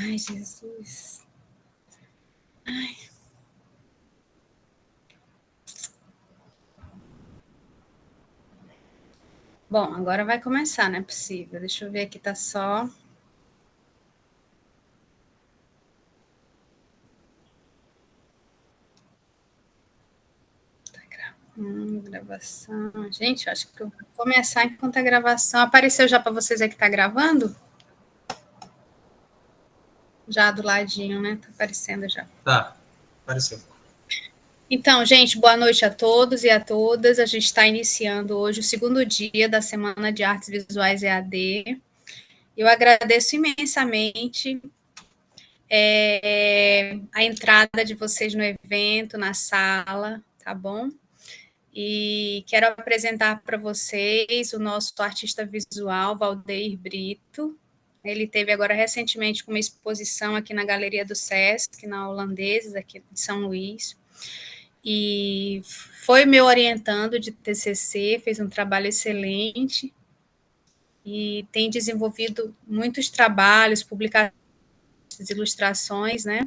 Ai, Jesus. Ai. Bom, agora vai começar, não é possível. Deixa eu ver aqui, tá só. Tá gravando, gravação. Gente, eu acho que eu vou começar enquanto a gravação. Apareceu já para vocês aí que tá gravando? Já do ladinho, né? Tá aparecendo já. Tá, apareceu. Então, gente, boa noite a todos e a todas. A gente está iniciando hoje o segundo dia da Semana de Artes Visuais EAD. Eu agradeço imensamente a entrada de vocês no evento, na sala, tá bom? E quero apresentar para vocês o nosso artista visual, Valdeir Brito. Ele teve agora recentemente uma exposição aqui na Galeria do Sesc, na Holandeses, aqui de São Luís. E foi meu orientando de TCC, fez um trabalho excelente e tem desenvolvido muitos trabalhos, publicações, ilustrações, né?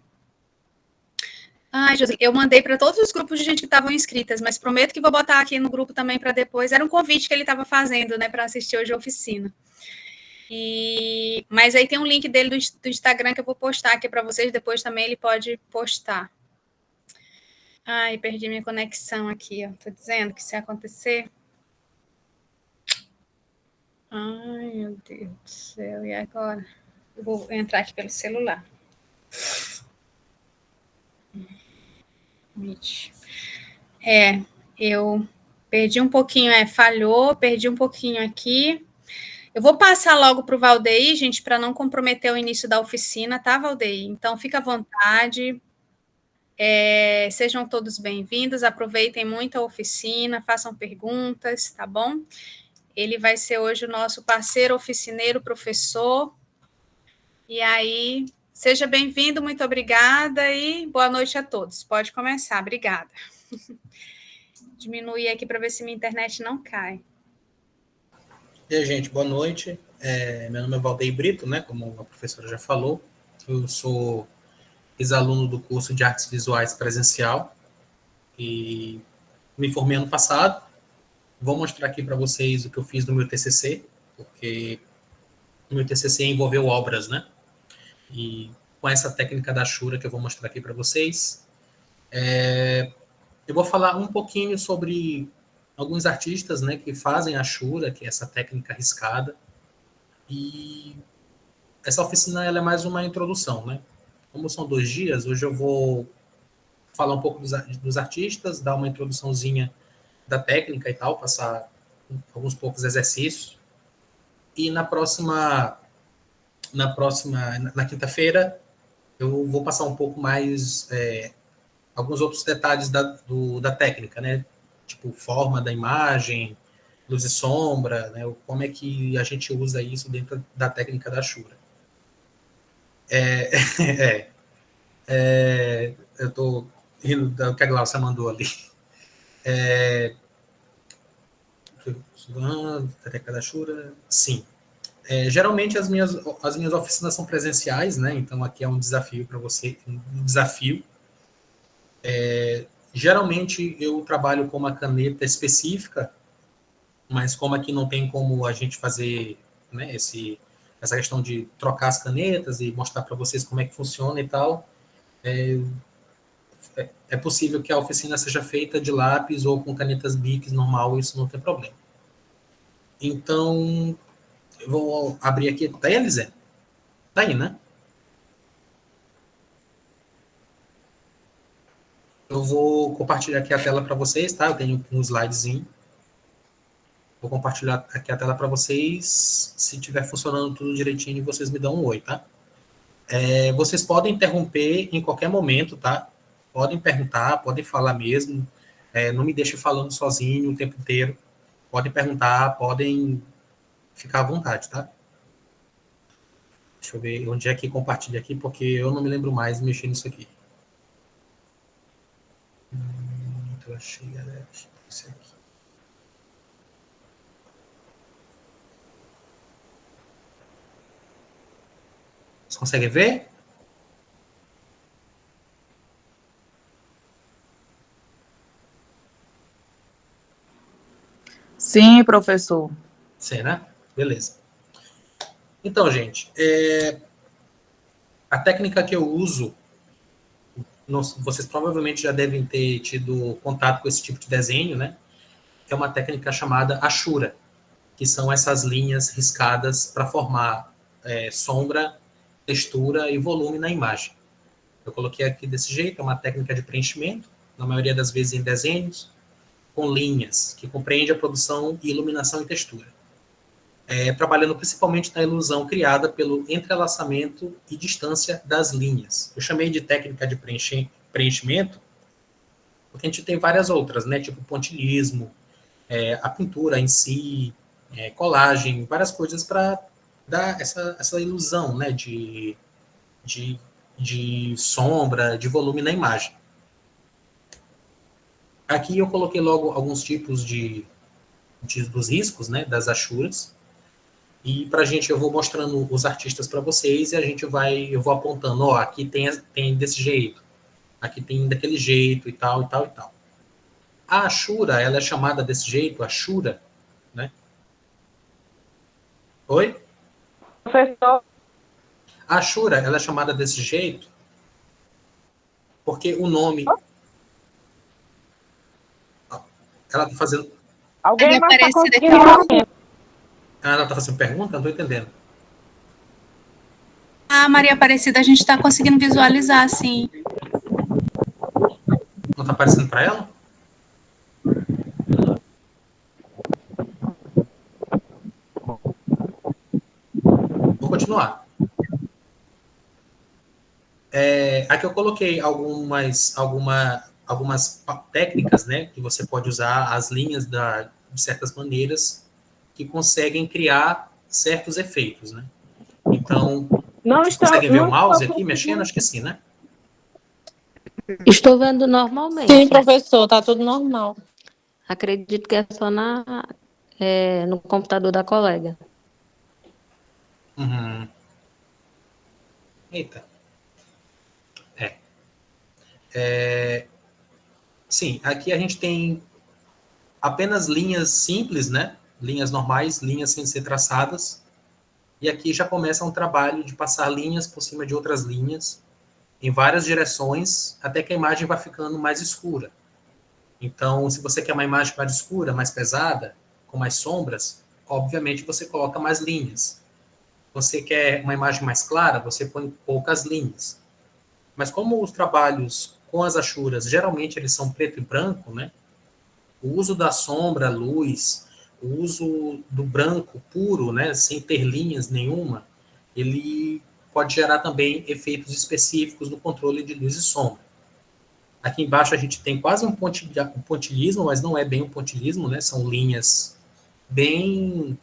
Ai, Josi, eu mandei para todos os grupos de gente que estavam inscritas, mas prometo que vou botar aqui no grupo também para depois. Era um convite que ele estava fazendo, né, para assistir hoje a oficina. Mas aí tem um link dele do Instagram que eu vou postar aqui para vocês, depois também ele pode postar. Ai, perdi minha conexão aqui, ó. Tô dizendo que se acontecer. Ai, meu Deus do céu, e agora? Eu vou entrar aqui pelo celular. Eu perdi um pouquinho, falhou, perdi um pouquinho aqui. Eu vou passar logo para o Valdeir, gente, para não comprometer o início da oficina, tá, Valdeir? Então, fica à vontade. Sejam todos bem-vindos, aproveitem muito a oficina, façam perguntas, tá bom? Ele vai ser hoje o nosso parceiro oficineiro, professor. E aí, seja bem-vindo, muito obrigada e boa noite a todos. Pode começar, obrigada. Diminuir aqui para ver se minha internet não cai. E aí, gente, boa noite. Meu nome é Valdeir Brito, né? Como a professora já falou. Eu sou ex-aluno do curso de Artes Visuais presencial e me formei ano passado. Vou mostrar aqui para vocês o que eu fiz no meu TCC, porque o meu TCC envolveu obras, né? E com essa técnica da Shura que eu vou mostrar aqui para vocês, eu vou falar um pouquinho sobre alguns artistas, né, que fazem a Shura, que é essa técnica arriscada. E essa oficina ela é mais uma introdução, né? Como são 2 dias, hoje eu vou falar um pouco dos artistas, dar uma introduçãozinha da técnica e tal, passar alguns poucos exercícios. E na quinta-feira, eu vou passar um pouco mais alguns outros detalhes da técnica, né? Tipo, forma da imagem, luz e sombra, né? Como é que a gente usa isso dentro da técnica da Shura. Eu tô rindo do que a Glaucia mandou ali. Técnica da Shura, sim. Geralmente as minhas oficinas são presenciais, né? Então aqui é um desafio para você, um desafio. Geralmente eu trabalho com uma caneta específica, mas como aqui não tem como a gente fazer, né, essa questão de trocar as canetas e mostrar para vocês como é que funciona e tal, é possível que a oficina seja feita de lápis ou com canetas Bic normal, isso não tem problema. Então, eu vou abrir aqui. Tá aí, Elisé? Tá aí, né? Eu vou compartilhar aqui a tela para vocês, tá? Eu tenho um slidezinho. Vou compartilhar aqui a tela para vocês. Se estiver funcionando tudo direitinho, vocês me dão um oi, tá? Vocês podem interromper em qualquer momento, tá? Podem perguntar, podem falar mesmo. Não me deixe falando sozinho o tempo inteiro. Podem perguntar, podem ficar à vontade, tá? Deixa eu ver onde é que compartilha aqui, porque eu não me lembro mais de mexer nisso aqui. Eu achei, galera. Isso aqui. Vocês conseguem ver? Sim, professor. Sim, né? Beleza. Então, gente, a técnica que eu uso, vocês provavelmente já devem ter tido contato com esse tipo de desenho, né? É uma técnica chamada Ashura, que são essas linhas riscadas para formar sombra, textura e volume na imagem. Eu coloquei aqui desse jeito, é uma técnica de preenchimento, na maioria das vezes em desenhos, com linhas, que compreende a produção e iluminação e textura. Trabalhando principalmente na ilusão criada pelo entrelaçamento e distância das linhas. Eu chamei de técnica de preenchimento, porque a gente tem várias outras, né? Tipo pontilhismo, a pintura em si, colagem, várias coisas para dar essa ilusão, né? De sombra, de volume na imagem. Aqui eu coloquei logo alguns tipos dos riscos, né? Das achuras. E para a gente, eu vou mostrando os artistas para vocês e eu vou apontando, ó, aqui tem desse jeito, aqui tem daquele jeito e tal, e tal, e tal. A Ashura, ela é chamada desse jeito, Ashura, né? Oi? Professor. A Ashura, ela é chamada desse jeito porque o nome... Ela tá fazendo... Alguém mais está conseguindo? Ela está fazendo pergunta? Não estou entendendo. Maria Aparecida, a gente está conseguindo visualizar, sim. Não está aparecendo para ela? Vou continuar. Aqui eu coloquei algumas técnicas, né, que você pode usar as linhas de certas maneiras que conseguem criar certos efeitos, né? Então, vocês conseguem ver o mouse aqui mexendo? Acho que sim, né? Estou vendo normalmente. Sim, professor, está tudo normal. Acredito que é só no computador da colega. Uhum. Eita. Sim, aqui a gente tem apenas linhas simples, né? Linhas normais, linhas sem ser traçadas. E aqui já começa um trabalho de passar linhas por cima de outras linhas, em várias direções, até que a imagem vai ficando mais escura. Então, se você quer uma imagem mais escura, mais pesada, com mais sombras, obviamente você coloca mais linhas. Você quer uma imagem mais clara, você põe poucas linhas. Mas como os trabalhos com as achuras, geralmente eles são preto e branco, né? O uso da sombra, luz, o uso do branco puro, né, sem ter linhas nenhuma, ele pode gerar também efeitos específicos no controle de luz e sombra. Aqui embaixo a gente tem quase um pontilhismo, mas não é bem um pontilhismo, né? São linhas bem...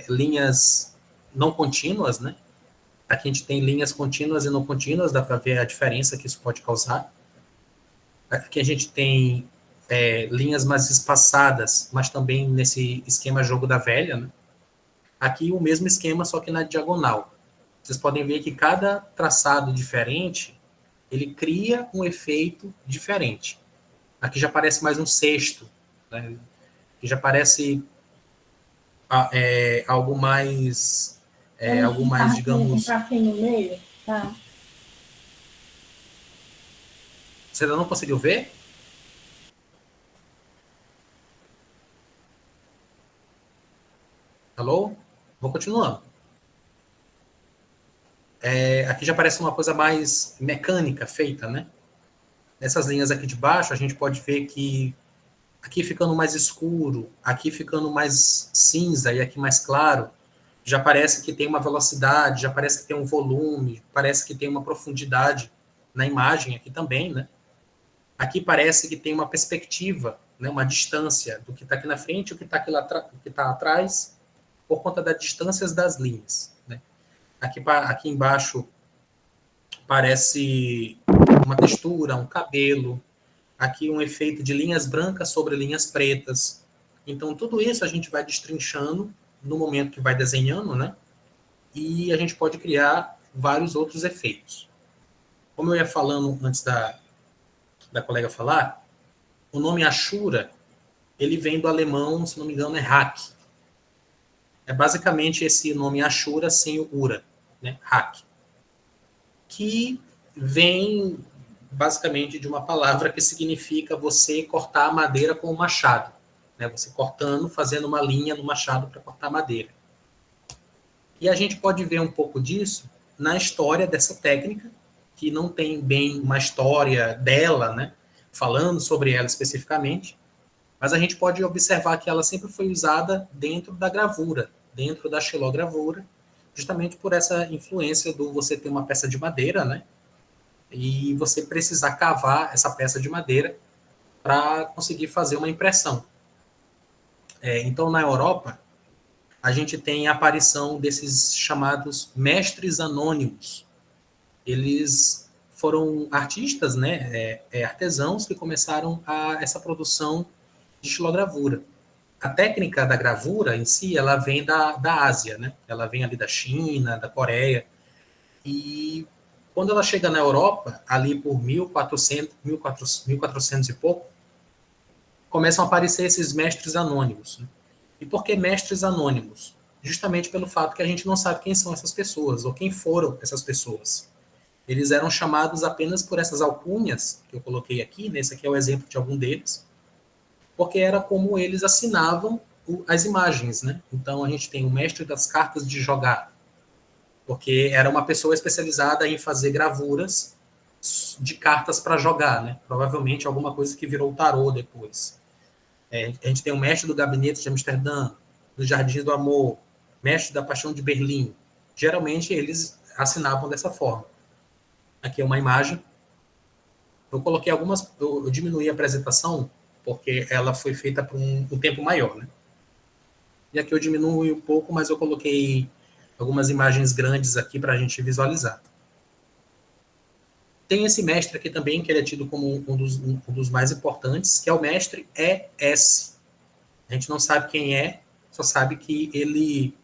linhas não contínuas, né? Aqui a gente tem linhas contínuas e não contínuas, dá para ver a diferença que isso pode causar. Aqui a gente tem linhas mais espaçadas, mas também nesse esquema jogo da velha, né? Aqui o mesmo esquema, só que na diagonal. Vocês podem ver que cada traçado diferente, ele cria um efeito diferente. Aqui já parece mais um sexto, né? Aqui já parece algo mais, digamos... Aqui no meio, tá? Você ainda não conseguiu ver? Alô? Vou continuando. Aqui já parece uma coisa mais mecânica feita, né? Nessas linhas aqui de baixo, a gente pode ver que aqui ficando mais escuro, aqui ficando mais cinza e aqui mais claro, já parece que tem uma velocidade, já parece que tem um volume, parece que tem uma profundidade na imagem aqui também, né? Aqui parece que tem uma perspectiva, né, uma distância do que está aqui na frente e o que está aqui atrás, por conta das distâncias das linhas, né? Aqui embaixo parece uma textura, um cabelo. Aqui um efeito de linhas brancas sobre linhas pretas. Então, tudo isso a gente vai destrinchando no momento que vai desenhando, né? E a gente pode criar vários outros efeitos. Como eu ia falando antes da colega falar, o nome Ashura, ele vem do alemão, se não me engano, é Hack. É basicamente esse nome Ashura sem o Ura, né? Hack. Que vem basicamente de uma palavra que significa você cortar a madeira com o machado, né? Você cortando, fazendo uma linha no machado para cortar a madeira. E a gente pode ver um pouco disso na história dessa técnica, que não tem bem uma história dela, né? Falando sobre ela especificamente, mas a gente pode observar que ela sempre foi usada dentro da gravura, dentro da xilogravura, justamente por essa influência do você ter uma peça de madeira, né? E você precisar cavar essa peça de madeira para conseguir fazer uma impressão. Então, na Europa, a gente tem a aparição desses chamados mestres anônimos. Eles foram artistas, né, artesãos que começaram essa produção de xilogravura. A técnica da gravura em si, ela vem da Ásia, né? Ela vem ali da China, da Coreia. E quando ela chega na Europa, ali por 1400 e pouco, começam a aparecer esses mestres anônimos. Né? E por que mestres anônimos? Justamente pelo fato que a gente não sabe quem são essas pessoas, ou quem foram essas pessoas. Eles eram chamados apenas por essas alcunhas, que eu coloquei aqui, né? Esse aqui é o exemplo de algum deles, porque era como eles assinavam as imagens. Né? Então a gente tem o mestre das cartas de jogar, porque era uma pessoa especializada em fazer gravuras de cartas para jogar, né? Provavelmente alguma coisa que virou tarô depois. A gente tem o mestre do gabinete de Amsterdã, do Jardim do Amor, mestre da Paixão de Berlim. Geralmente eles assinavam dessa forma. Aqui é uma imagem. Eu coloquei algumas, eu diminuí a apresentação porque ela foi feita por um tempo maior, né? E aqui eu diminui um pouco, mas eu coloquei algumas imagens grandes aqui para a gente visualizar. Tem esse mestre aqui também, que ele é tido como um dos mais importantes, que é o mestre E.S. A gente não sabe quem é, só sabe que ele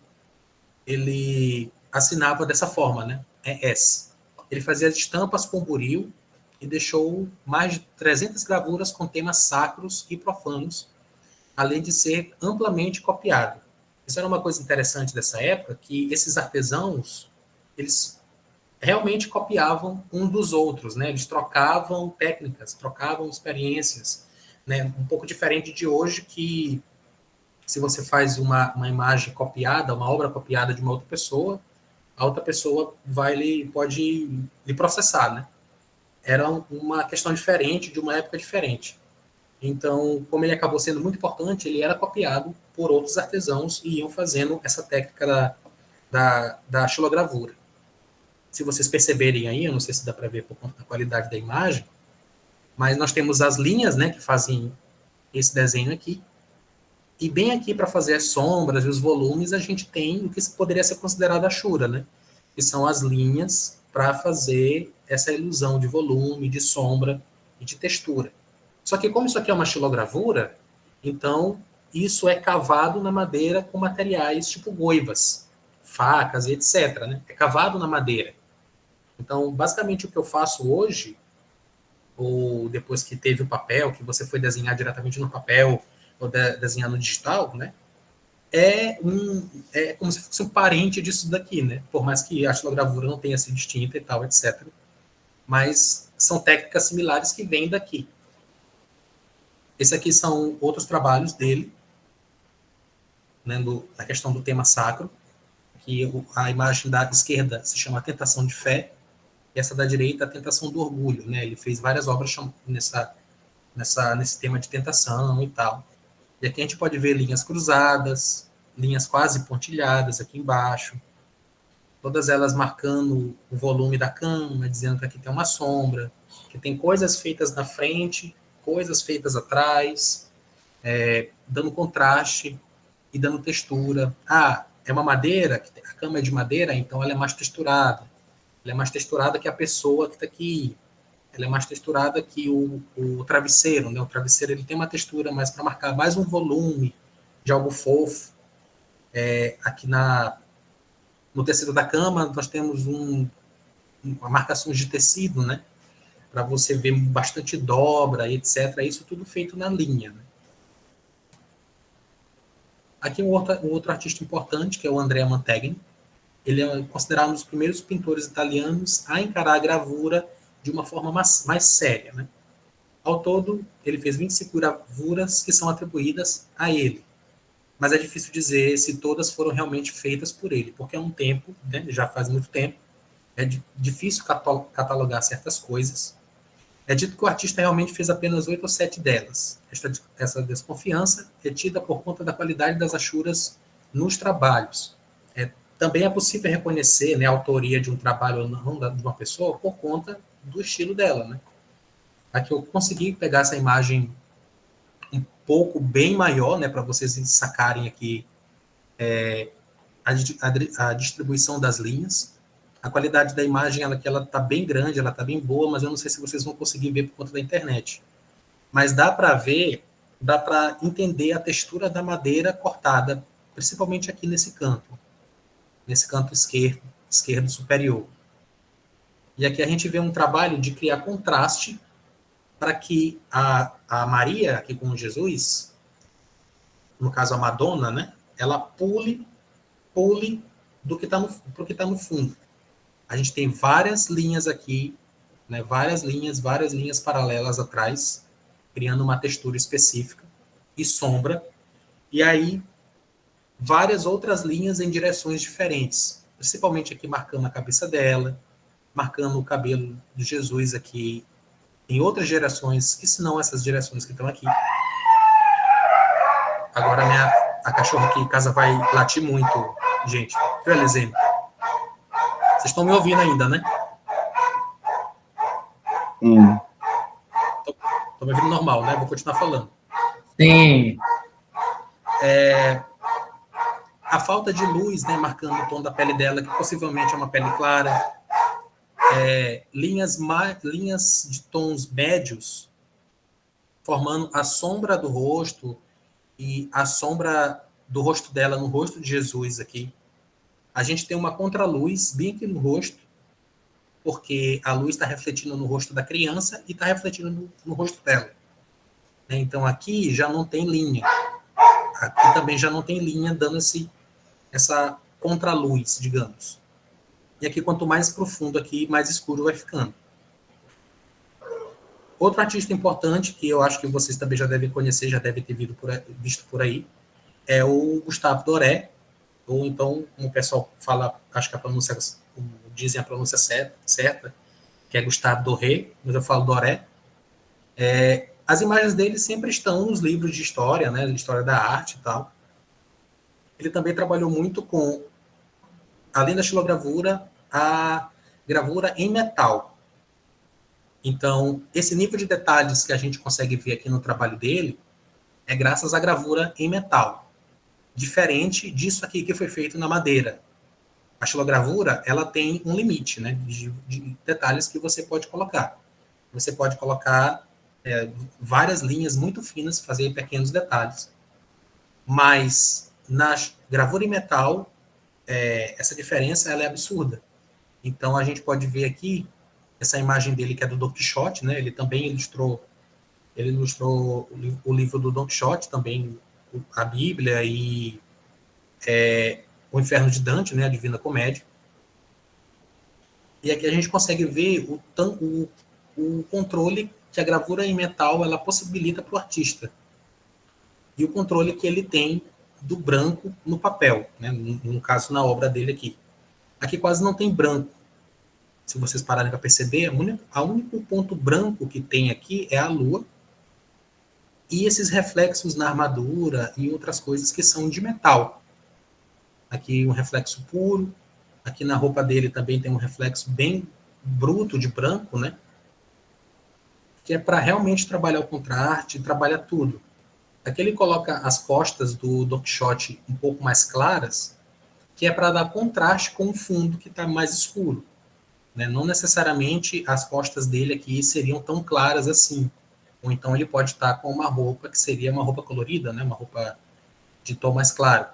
assinava dessa forma, né? E.S. Ele fazia estampas com buril e deixou mais de 300 gravuras com temas sacros e profanos, além de ser amplamente copiado. Isso era uma coisa interessante dessa época, que esses artesãos, eles realmente copiavam um dos outros, né? Eles trocavam técnicas, trocavam experiências, né? Um pouco diferente de hoje, que se você faz uma imagem copiada, uma obra copiada de uma outra pessoa, a outra pessoa pode lhe processar, né? Era uma questão diferente, de uma época diferente. Então, como ele acabou sendo muito importante, ele era copiado por outros artesãos e iam fazendo essa técnica da xilogravura. Se vocês perceberem aí, eu não sei se dá para ver por conta da qualidade da imagem, mas nós temos as linhas, né, que fazem esse desenho aqui, e bem aqui para fazer as sombras e os volumes, a gente tem o que poderia ser considerado a Ashura, né, que são as linhas para fazer essa ilusão de volume, de sombra e de textura. Só que como isso aqui é uma xilogravura, então isso é cavado na madeira com materiais tipo goivas, facas e etc. Né? É cavado na madeira. Então, basicamente, o que eu faço hoje, ou depois que teve o papel, que você foi desenhar diretamente no papel, ou desenhar no digital, né? É como se fosse um parente disso daqui, né? Por mais que a xilogravura não tenha sido distinta e tal, etc. Mas são técnicas similares que vêm daqui. Esse aqui são outros trabalhos dele, né, na questão do tema sacro, que a imagem da esquerda se chama Tentação de Fé, e essa da direita, a Tentação do Orgulho. Né? Ele fez várias obras nesse tema de tentação e tal. E aqui a gente pode ver linhas cruzadas, linhas quase pontilhadas aqui embaixo, todas elas marcando o volume da cama, dizendo que aqui tem uma sombra, que tem coisas feitas na frente, coisas feitas atrás, dando contraste e dando textura. É uma madeira, a cama é de madeira, então ela é mais texturada. Ela é mais texturada que a pessoa que está aqui. Ela é mais texturada que o travesseiro, né? O travesseiro ele tem uma textura mais para marcar mais um volume de algo fofo. Aqui no tecido da cama nós temos uma marcação de tecido, né? Para você ver bastante dobra, etc. Isso tudo feito na linha. Né? Aqui um outro artista importante, que é o Andrea Mantegna. Ele é considerado um dos primeiros pintores italianos a encarar a gravura de uma forma mais séria, né? Ao todo, ele fez 25 gravuras que são atribuídas a ele. Mas é difícil dizer se todas foram realmente feitas por ele, porque é um tempo, né, já faz muito tempo, é difícil catalogar certas coisas. É dito que o artista realmente fez apenas 8 ou 7 delas. Essa desconfiança é tida por conta da qualidade das achuras nos trabalhos. Também é possível reconhecer, né, a autoria de um trabalho ou não de uma pessoa por conta do estilo dela, né? Aqui eu consegui pegar essa imagem um pouco bem maior, né, para vocês sacarem aqui a distribuição das linhas. A qualidade da imagem ela está bem grande, ela está bem boa, mas eu não sei se vocês vão conseguir ver por conta da internet. Mas dá para ver, dá para entender a textura da madeira cortada, principalmente aqui nesse canto esquerdo superior. E aqui a gente vê um trabalho de criar contraste para que a Maria, aqui com Jesus, no caso a Madonna, né, ela pule do que está no fundo. A gente tem várias linhas aqui, né, várias linhas paralelas atrás, criando uma textura específica e sombra, e aí várias outras linhas em direções diferentes, principalmente aqui marcando a cabeça dela, marcando o cabelo de Jesus aqui em outras direções, que senão essas direções que estão aqui. Agora a cachorra aqui em casa vai latir muito, gente. Realizei. Vocês estão me ouvindo ainda, né? Estão me ouvindo normal, né? Vou continuar falando. Sim. A falta de luz, né, marcando o tom da pele dela, que possivelmente é uma pele clara. Linhas de tons médios, formando a sombra do rosto e a sombra do rosto dela no rosto de Jesus aqui. A gente tem uma contraluz bem aqui no rosto, porque a luz está refletindo no rosto da criança e está refletindo no rosto dela. Então aqui já não tem linha. Aqui também já não tem linha dando essa contraluz, digamos. E aqui, quanto mais profundo aqui, mais escuro vai ficando. Outro artista importante, que eu acho que vocês também já devem conhecer, já devem ter visto por aí, é o Gustave Doré, ou então, como o pessoal fala, acho que dizem a pronúncia certa, que é Gustave Doré, mas eu falo Doré. As imagens dele sempre estão nos livros de história, né, de história da arte e tal. Ele também trabalhou muito com, além da xilogravura, a gravura em metal. Então, esse nível de detalhes que a gente consegue ver aqui no trabalho dele é graças à gravura em metal. Diferente disso aqui que foi feito na madeira. A xilogravura, ela tem um limite, né, de detalhes que você pode colocar. Você pode colocar várias linhas muito finas, fazer pequenos detalhes. Mas na gravura em metal, essa diferença ela é absurda. Então, a gente pode ver aqui essa imagem dele, que é do Don Quixote, né? Ele também ilustrou o livro do Don Quixote, também a Bíblia e o Inferno de Dante, né? A Divina Comédia. E aqui a gente consegue ver o controle que a gravura em metal ela possibilita para o artista. E o controle que ele tem do branco no papel, né? No caso, na obra dele aqui. Aqui quase não tem branco. Se vocês pararem para perceber, o único ponto branco que tem aqui é a lua e esses reflexos na armadura e outras coisas que são de metal. Aqui um reflexo puro, aqui na roupa dele também tem um reflexo bem bruto de branco, né? Que é para realmente trabalhar o contraste, trabalhar tudo. Aqui ele coloca as costas do Don Quixote um pouco mais claras, que é para dar contraste com o fundo que está mais escuro. Né? Não necessariamente as costas dele aqui seriam tão claras assim. Ou então ele pode estar com uma roupa que seria uma roupa colorida, né? Uma roupa de tom mais claro.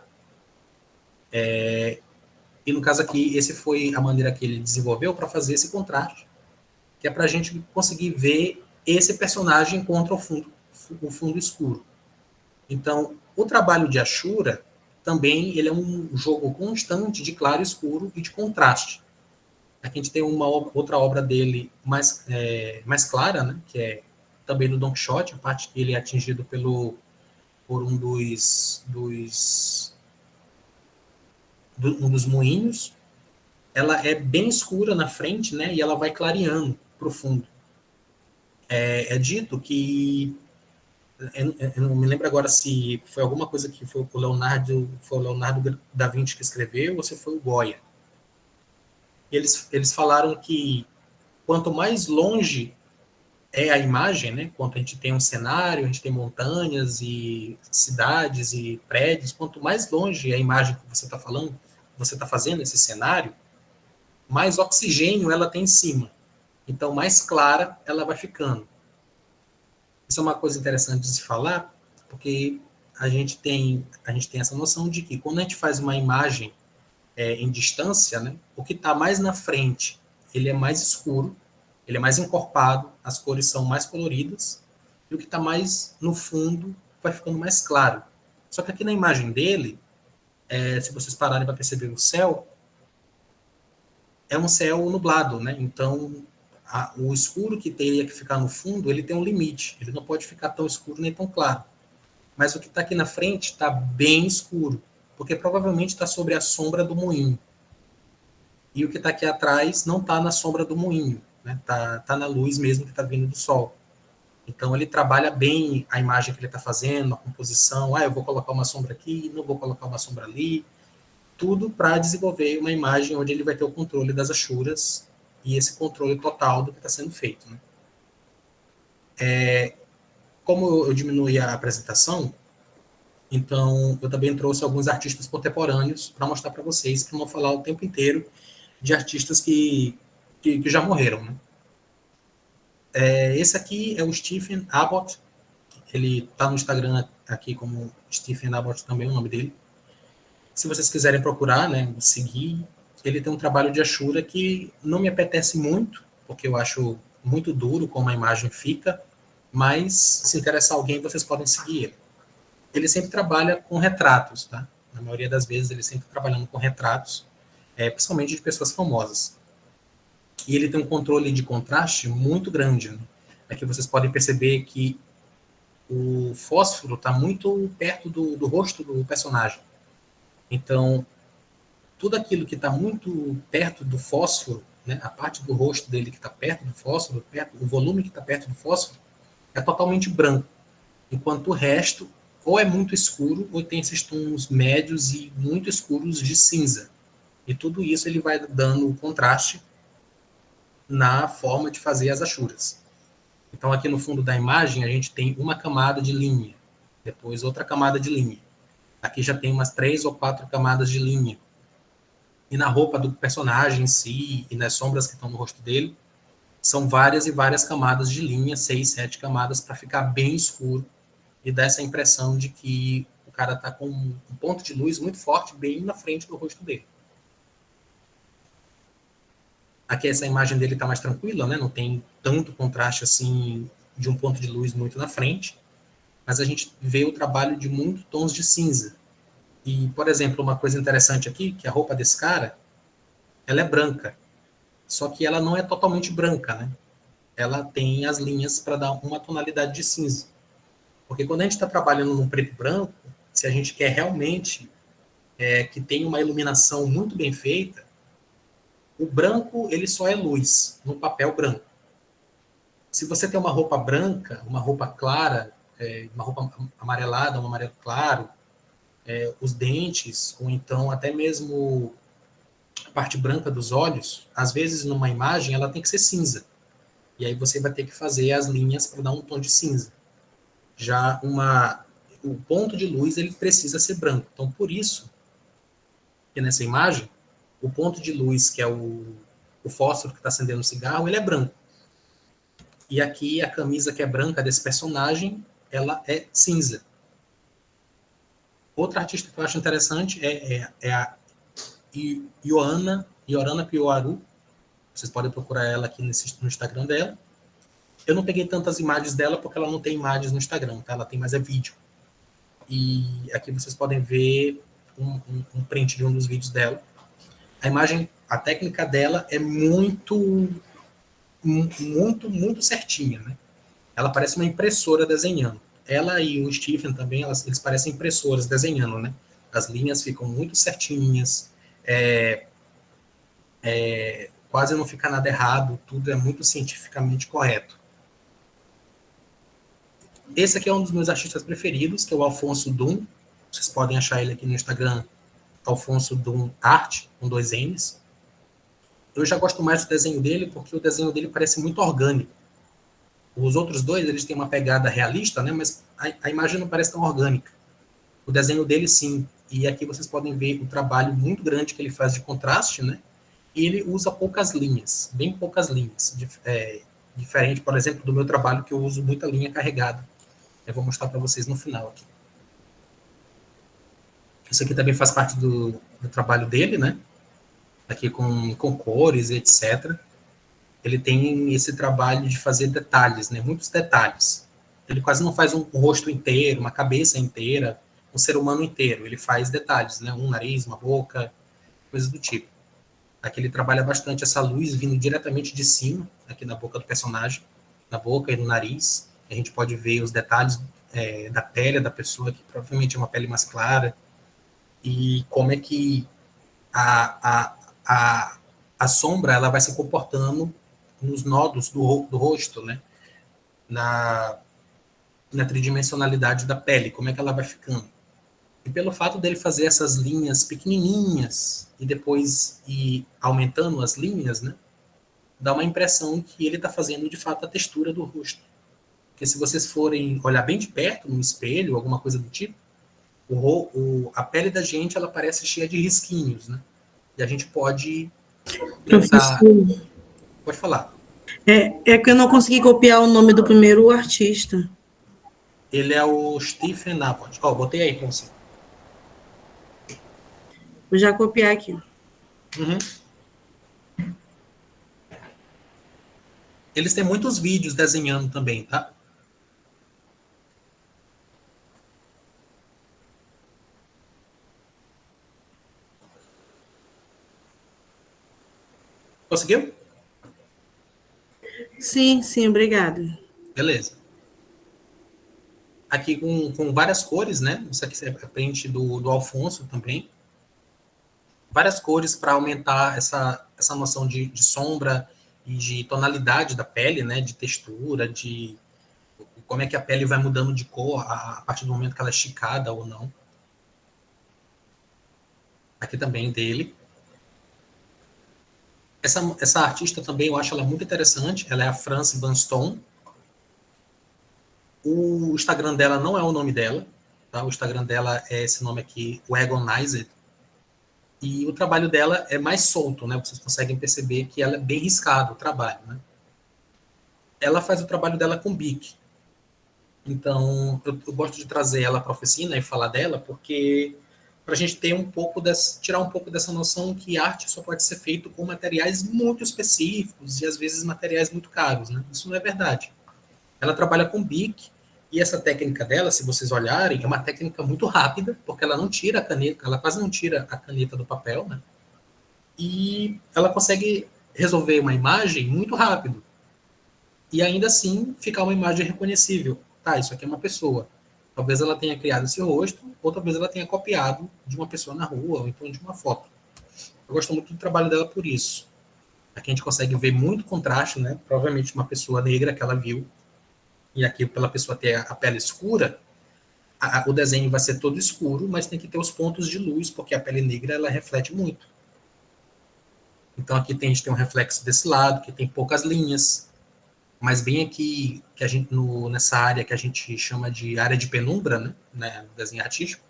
E no caso aqui, esse foi a maneira que ele desenvolveu para fazer esse contraste, que é para a gente conseguir ver esse personagem contra o fundo escuro. Então, o trabalho de Ashura, também ele é um jogo constante de claro e escuro e de contraste. Aqui a gente tem outra obra dele mais clara, né, que é também do Don Quixote, a parte que ele é atingido por um dos moinhos. Ela é bem escura na frente, né, e ela vai clareando para o fundo. É dito que eu não me lembro agora se foi alguma coisa que foi o Leonardo da Vinci que escreveu ou se foi o Goya. Eles falaram que quanto mais longe é a imagem, né, quanto a gente tem um cenário, a gente tem montanhas e cidades e prédios, quanto mais longe é a imagem que você está falando, você está fazendo esse cenário, mais oxigênio ela tem em cima. Então, mais clara ela vai ficando. Isso é uma coisa interessante de se falar, porque a gente tem essa noção de que quando a gente faz uma imagem em distância, né, o que está mais na frente, ele é mais escuro, ele é mais encorpado, as cores são mais coloridas, e o que está mais no fundo vai ficando mais claro. Só que aqui na imagem dele, se vocês pararem para perceber o céu, é um céu nublado, né? Então, o escuro que teria que ficar no fundo, ele tem um limite. Ele não pode ficar tão escuro nem tão claro. Mas o que está aqui na frente está bem escuro, porque provavelmente está sobre a sombra do moinho. E o que está aqui atrás não está na sombra do moinho, né? Tá na luz mesmo que está vindo do sol. Então, ele trabalha bem a imagem que ele está fazendo, a composição. Eu vou colocar uma sombra aqui, não vou colocar uma sombra ali. Tudo para desenvolver uma imagem onde ele vai ter o controle das achuras e esse controle total do que está sendo feito. Né? Como eu diminui a apresentação, então eu também trouxe alguns artistas contemporâneos para mostrar para vocês, que vão falar o tempo inteiro de artistas que já morreram. Né? Esse aqui é o Stephen Abbott, ele está no Instagram aqui como Stephen Abbott também, o nome dele. Se vocês quiserem procurar, né, seguir, ele tem um trabalho de Ashura que não me apetece muito, porque eu acho muito duro como a imagem fica, mas se interessar alguém, vocês podem seguir ele. Ele sempre trabalha com retratos, tá? Na maioria das vezes, ele sempre trabalhando com retratos, principalmente de pessoas famosas. E ele tem um controle de contraste muito grande. Né? Aqui vocês podem perceber que o fósforo está muito perto do rosto do personagem. Então, tudo aquilo que está muito perto do fósforo, né, a parte do rosto dele que está perto do fósforo, o volume que está perto do fósforo, é totalmente branco. Enquanto o resto, ou é muito escuro, ou tem esses tons médios e muito escuros de cinza. E tudo isso ele vai dando o contraste na forma de fazer as achuras. Então, aqui no fundo da imagem, a gente tem uma camada de linha, depois outra camada de linha. Aqui já tem umas 3 ou 4 camadas de linha. E na roupa do personagem em si, e nas sombras que estão no rosto dele, são várias e várias camadas de linha, 6, 7 camadas, para ficar bem escuro e dar essa impressão de que o cara está com um ponto de luz muito forte bem na frente do rosto dele. Aqui essa imagem dele está mais tranquila, né? Não tem tanto contraste assim de um ponto de luz muito na frente, mas a gente vê o trabalho de muitos tons de cinza. E, por exemplo, uma coisa interessante aqui, que a roupa desse cara, ela é branca, só que ela não é totalmente branca, né? Ela tem as linhas para dar uma tonalidade de cinza. Porque quando a gente está trabalhando num preto e branco, se a gente quer realmente que tenha uma iluminação muito bem feita, o branco ele só é luz, no papel branco. Se você tem uma roupa branca, uma roupa clara, uma roupa amarelada, um amarelo claro, os dentes, ou então até mesmo a parte branca dos olhos, às vezes numa imagem ela tem que ser cinza. E aí você vai ter que fazer as linhas para dar um tom de cinza. Já o ponto de luz ele precisa ser branco. Então, por isso, que nessa imagem, o ponto de luz, que é o fósforo que está acendendo o cigarro, ele é branco. E aqui a camisa que é branca desse personagem, ela é cinza. Outra artista que eu acho interessante é a Ioana Pioaru. Vocês podem procurar ela aqui no Instagram dela. Eu não peguei tantas imagens dela porque ela não tem imagens no Instagram, tá? Ela tem mais vídeo. E aqui vocês podem ver um print de um dos vídeos dela. A imagem, a técnica dela é muito certinha, né? Ela parece uma impressora desenhando. Ela e o Stephen também, eles parecem impressoras desenhando, né? As linhas ficam muito certinhas, quase não fica nada errado, tudo é muito cientificamente correto. Esse aqui é um dos meus artistas preferidos, que é o Alfonso Dum. Vocês podem achar ele aqui no Instagram, Alfonso Dum Art, com 2 N's. Eu já gosto mais do desenho dele, porque o desenho dele parece muito orgânico. Os outros dois, eles têm uma pegada realista, né? Mas a imagem não parece tão orgânica. O desenho dele, sim. E aqui vocês podem ver o trabalho muito grande que ele faz de contraste, né? E ele usa poucas linhas, bem poucas linhas. Diferente, por exemplo, do meu trabalho, que eu uso muita linha carregada. Eu vou mostrar para vocês no final aqui. Isso aqui também faz parte do trabalho dele, né? Aqui com cores, etc. Ele tem esse trabalho de fazer detalhes, né? Muitos detalhes. Ele quase não faz um rosto inteiro, uma cabeça inteira, um ser humano inteiro. Ele faz detalhes, né? Um nariz, uma boca, coisas do tipo. Aqui ele trabalha bastante essa luz vindo diretamente de cima, aqui na boca do personagem, na boca e no nariz. A gente pode ver os detalhes da pele da pessoa, que provavelmente é uma pele mais clara, e como é que a sombra ela vai se comportando nos nodos do rosto, né? Na tridimensionalidade da pele, como é que ela vai ficando. E pelo fato dele fazer essas linhas pequenininhas e depois ir aumentando as linhas, né? Dá uma impressão que ele está fazendo, de fato, a textura do rosto. Porque se vocês forem olhar bem de perto, num espelho, alguma coisa do tipo, a pele da gente, ela parece cheia de risquinhos, né? E a gente pode tentar... Professor, Pode falar. é que eu não consegui copiar o nome do primeiro artista. Ele é o Stephen Abbott. Ó, botei aí para você. Vou já copiar aqui. Uhum. Eles têm muitos vídeos desenhando também, tá? Conseguiu? Sim, obrigada. Beleza. Aqui com várias cores, né? Isso aqui é print do Alfonso também. Várias cores para aumentar essa noção de sombra e de tonalidade da pele, né? De textura, de como é que a pele vai mudando de cor a partir do momento que ela é esticada ou não. Aqui também dele. Essa artista também, eu acho ela muito interessante. Ela é a France Van Stone. O Instagram dela não é o nome dela. Tá? O Instagram dela é esse nome aqui, o Agonized. E o trabalho dela é mais solto, né? Vocês conseguem perceber que ela é bem riscado, o trabalho, né? Ela faz o trabalho dela com Bic. Então, eu gosto de trazer ela para a oficina e falar dela, porque para a gente ter tirar um pouco dessa noção que arte só pode ser feito com materiais muito específicos e às vezes materiais muito caros, né? Isso não é verdade. Ela trabalha com Bic e essa técnica dela, se vocês olharem, é uma técnica muito rápida, porque ela não tira a caneta, ela quase não tira a caneta do papel, né? E ela consegue resolver uma imagem muito rápido. E ainda assim ficar uma imagem reconhecível. Tá, isso aqui é uma pessoa. Talvez ela tenha criado esse rosto, ou talvez ela tenha copiado de uma pessoa na rua, ou então de uma foto. Eu gosto muito do trabalho dela por isso. Aqui a gente consegue ver muito contraste, né? Provavelmente uma pessoa negra que ela viu, e aqui pela pessoa ter a pele escura, o desenho vai ser todo escuro, mas tem que ter os pontos de luz, porque a pele negra ela reflete muito. Então aqui a gente tem um reflexo desse lado, que tem poucas linhas, mas bem aqui, que a gente, nessa área que a gente chama de área de penumbra, né, no desenho artístico,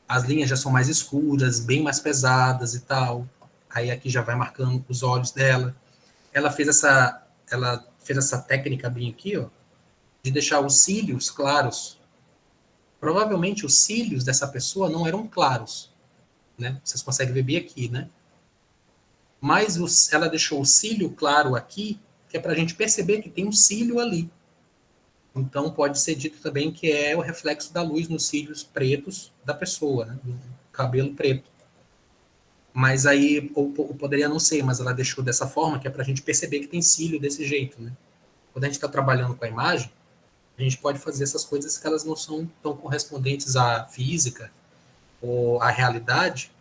as linhas já são mais escuras, bem mais pesadas e tal. Aí aqui já vai marcando os olhos dela. Ela fez essa técnica bem aqui, ó, de deixar os cílios claros. Provavelmente os cílios dessa pessoa não eram claros, né? Vocês conseguem ver bem aqui, né? Mas ela deixou o cílio claro aqui, que é para a gente perceber que tem um cílio ali. Então, pode ser dito também que é o reflexo da luz nos cílios pretos da pessoa, né? Do cabelo preto. Mas aí, ou poderia não ser, mas ela deixou dessa forma, que é para a gente perceber que tem cílio desse jeito, né? Quando a gente está trabalhando com a imagem, a gente pode fazer essas coisas que elas não são tão correspondentes à física ou à realidade,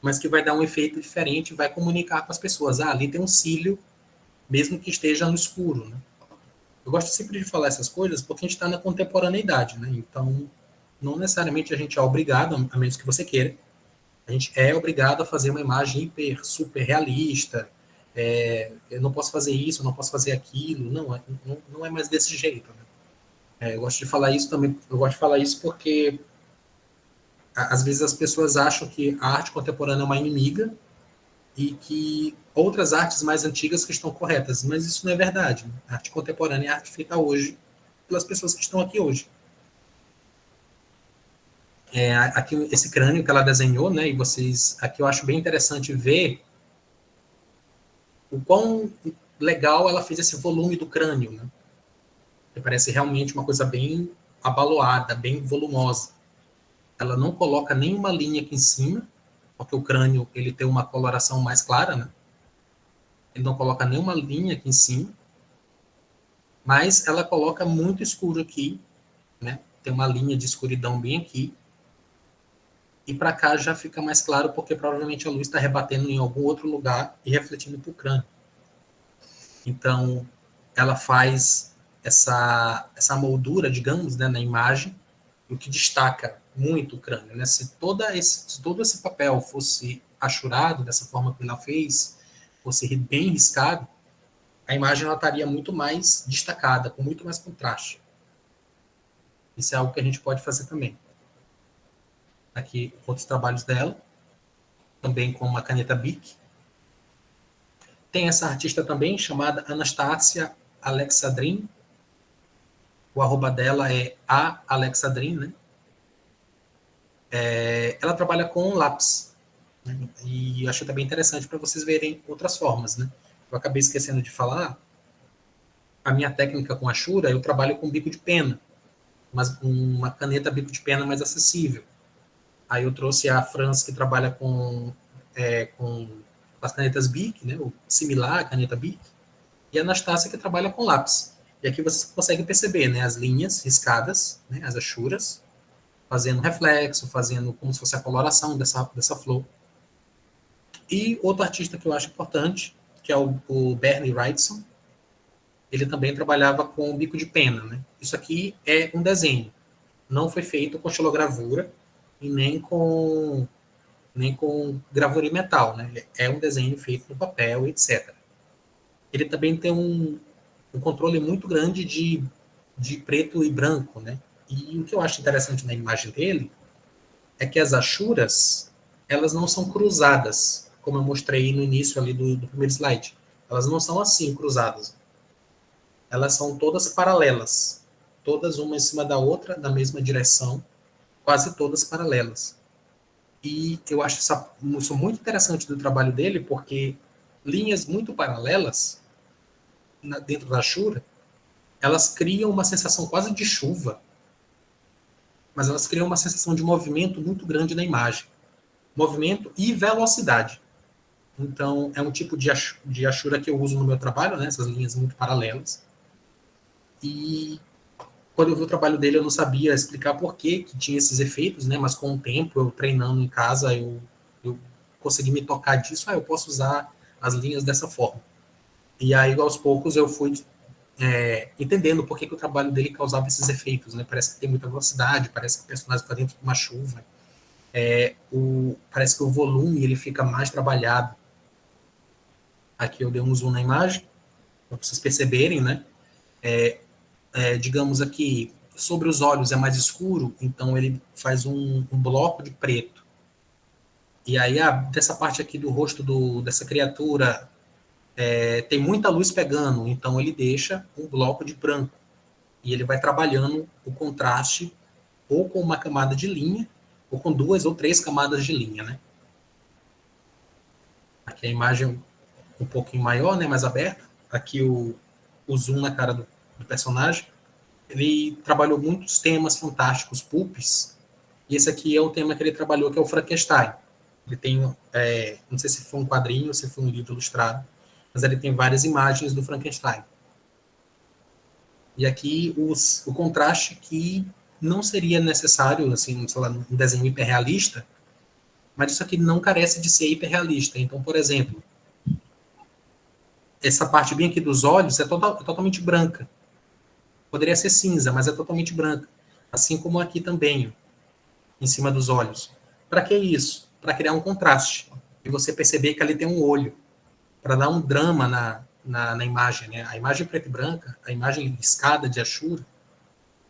mas que vai dar um efeito diferente, vai comunicar com as pessoas. Ah, ali tem um cílio, mesmo que esteja no escuro, né? Eu gosto sempre de falar essas coisas porque a gente está na contemporaneidade, né? Então, não necessariamente a gente é obrigado, a menos que você queira, a gente é obrigado a fazer uma imagem hiper, super realista. Eu não posso fazer isso, eu não posso fazer aquilo. Não é mais desse jeito, né? Eu gosto de falar isso também. Eu gosto de falar isso porque às vezes as pessoas acham que a arte contemporânea é uma inimiga e que outras artes mais antigas que estão corretas, mas isso não é verdade, né? A arte contemporânea é a arte feita hoje pelas pessoas que estão aqui hoje. Aqui esse crânio que ela desenhou, né? E vocês aqui eu acho bem interessante ver o quão legal ela fez esse volume do crânio, né? Que parece realmente uma coisa bem abaloada, bem volumosa. Ela não coloca nenhuma linha aqui em cima, porque o crânio ele tem uma coloração mais clara, né? Ele não coloca nenhuma linha aqui em cima, mas ela coloca muito escuro aqui, né? Tem uma linha de escuridão bem aqui. E para cá já fica mais claro, porque provavelmente a luz está rebatendo em algum outro lugar e refletindo para o crânio. Então, ela faz essa moldura, digamos, né, na imagem, o que destaca muito o crânio, né? Se todo esse papel fosse achurado dessa forma que ela fez, fosse bem riscado, a imagem ela estaria muito mais destacada, com muito mais contraste. Isso é algo que a gente pode fazer também. Aqui, outros trabalhos dela, também com uma caneta Bic. Tem essa artista também, chamada Anastasia Alexandrin. O arroba dela é a Alexandrin, né? Ela trabalha com lápis, né? E eu acho também interessante para vocês verem outras formas, né? Eu acabei esquecendo de falar, a minha técnica com a Ashura, eu trabalho com bico de pena, mas uma caneta bico de pena mais acessível. Aí eu trouxe a Franz, que trabalha com as canetas Bic, né, ou similar à caneta Bic, e a Anastácia, que trabalha com lápis. E aqui vocês conseguem perceber, né, as linhas riscadas, né, as achuras, fazendo reflexo, fazendo como se fosse a coloração dessa flor. E outro artista que eu acho importante, que é o Bernie Wrightson, ele também trabalhava com bico de pena, né? Isso aqui é um desenho, não foi feito com xilogravura e nem com gravura em metal, né? É um desenho feito no papel, etc. Ele também tem um controle muito grande de preto e branco, né? E o que eu acho interessante na imagem dele é que as achuras, elas não são cruzadas, como eu mostrei no início ali do primeiro slide. Elas não são assim, cruzadas. Elas são todas paralelas. Todas uma em cima da outra, na mesma direção, quase todas paralelas. E eu acho isso muito interessante do trabalho dele, porque linhas muito paralelas, dentro da Ashura, elas criam uma sensação quase de chuva, mas elas criam uma sensação de movimento muito grande na imagem. Movimento e velocidade. Então, é um tipo de Ashura que eu uso no meu trabalho, né? Essas linhas muito paralelas. E quando eu vi o trabalho dele, eu não sabia explicar por que tinha esses efeitos, né? Mas com o tempo, eu treinando em casa, eu consegui me tocar disso. Eu posso usar as linhas dessa forma. E aí, aos poucos, eu fui entendendo por que o trabalho dele causava esses efeitos, né? Parece que tem muita velocidade, parece que o personagem está dentro de uma chuva. Parece que o volume ele fica mais trabalhado. Aqui eu dei um zoom na imagem, para vocês perceberem, né? Digamos aqui, sobre os olhos é mais escuro, então ele faz um bloco de preto. E aí, dessa parte aqui do rosto dessa criatura, tem muita luz pegando, então ele deixa um bloco de branco. E ele vai trabalhando o contraste ou com uma camada de linha, ou com 2 ou 3 camadas de linha, né? Aqui a imagem um pouquinho maior, né, mais aberta. Aqui o zoom na cara do personagem. ele trabalhou muitos temas fantásticos, pulps, e esse aqui é o tema que ele trabalhou, que é o Frankenstein. Ele tem, não sei se foi um quadrinho ou se foi um livro ilustrado, mas ele tem várias imagens do Frankenstein. E aqui o contraste que não seria necessário, assim, sei lá, um desenho hiperrealista, mas isso aqui não carece de ser hiperrealista. Então, por exemplo, essa parte bem aqui dos olhos é totalmente branca. Poderia ser cinza, mas é totalmente branca. Assim como aqui também, em cima dos olhos. Para que isso? Para criar um contraste. E você perceber que ali tem um olho. Para dar um drama na imagem. Né? A imagem preta e branca, a imagem riscada de Ashura,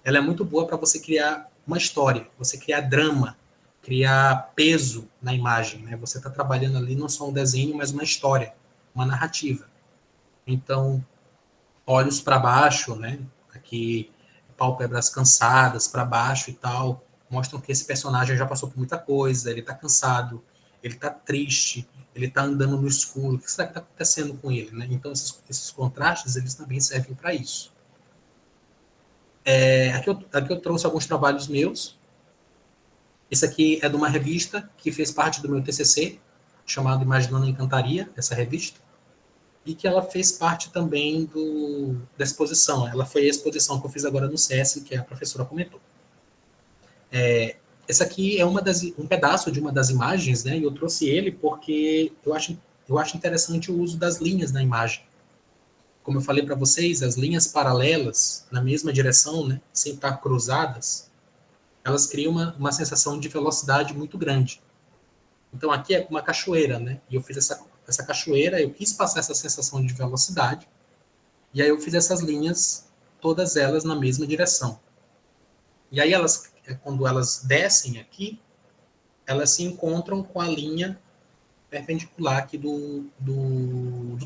ela é muito boa para você criar uma história, você criar drama, criar peso na imagem. Né? Você está trabalhando ali não só um desenho, mas uma história, uma narrativa. Então, olhos para baixo, né? Aqui, pálpebras cansadas para baixo e tal, mostram que esse personagem já passou por muita coisa, ele está cansado, ele está triste, ele está andando no escuro, o que será que está acontecendo com ele? Né? Então, esses contrastes, eles também servem para isso. Aqui eu trouxe alguns trabalhos meus. Esse aqui é de uma revista que fez parte do meu TCC, chamado Imaginando a Encantaria, essa revista, e que ela fez parte também da exposição. Ela foi a exposição que eu fiz agora no SESC, que a professora comentou. Esse aqui é um pedaço de uma das imagens, né? E eu trouxe ele porque eu acho interessante o uso das linhas na imagem. Como eu falei para vocês, as linhas paralelas, na mesma direção, né? Sem estar cruzadas, elas criam uma sensação de velocidade muito grande. Então, aqui é uma cachoeira, né? E eu fiz essa cachoeira, eu quis passar essa sensação de velocidade, e aí eu fiz essas linhas, todas elas na mesma direção. E aí, quando elas descem aqui, elas se encontram com a linha perpendicular aqui do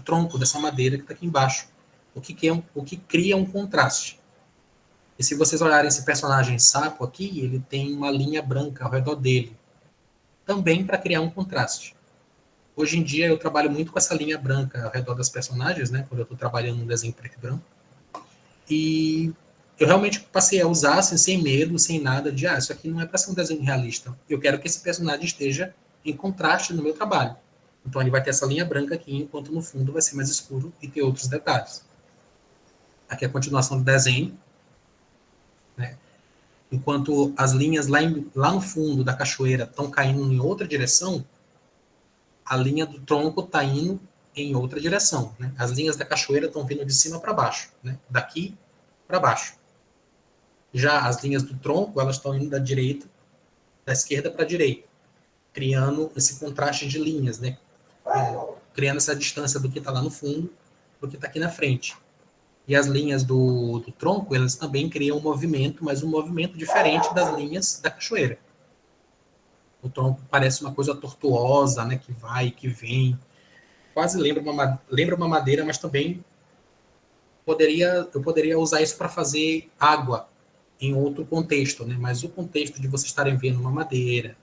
tronco dessa madeira que está aqui embaixo, o que cria um contraste. E se vocês olharem esse personagem sapo aqui, ele tem uma linha branca ao redor dele, também para criar um contraste. Hoje em dia eu trabalho muito com essa linha branca ao redor das personagens, né, quando eu estou trabalhando no desenho preto e branco. E eu realmente passei a usar assim, sem medo, sem nada de, isso aqui não é para ser um desenho realista. Eu quero que esse personagem esteja em contraste no meu trabalho. Então ele vai ter essa linha branca aqui, enquanto no fundo vai ser mais escuro e ter outros detalhes. Aqui é a continuação do desenho. Né? Enquanto as linhas lá no fundo da cachoeira estão caindo em outra direção, a linha do tronco está indo em outra direção. Né? As linhas da cachoeira estão vindo de cima para baixo, né? Daqui para baixo. Já as linhas do tronco, elas estão indo da esquerda para a direita, criando esse contraste de linhas, né? Criando essa distância do que está lá no fundo do que está aqui na frente. E as linhas do tronco, elas também criam um movimento, mas um movimento diferente das linhas da cachoeira. O tronco parece uma coisa tortuosa, né, que vai e que vem. Quase lembra uma madeira, mas também eu poderia usar isso para fazer água em outro contexto, né? Mas o contexto de vocês estarem vendo uma madeira,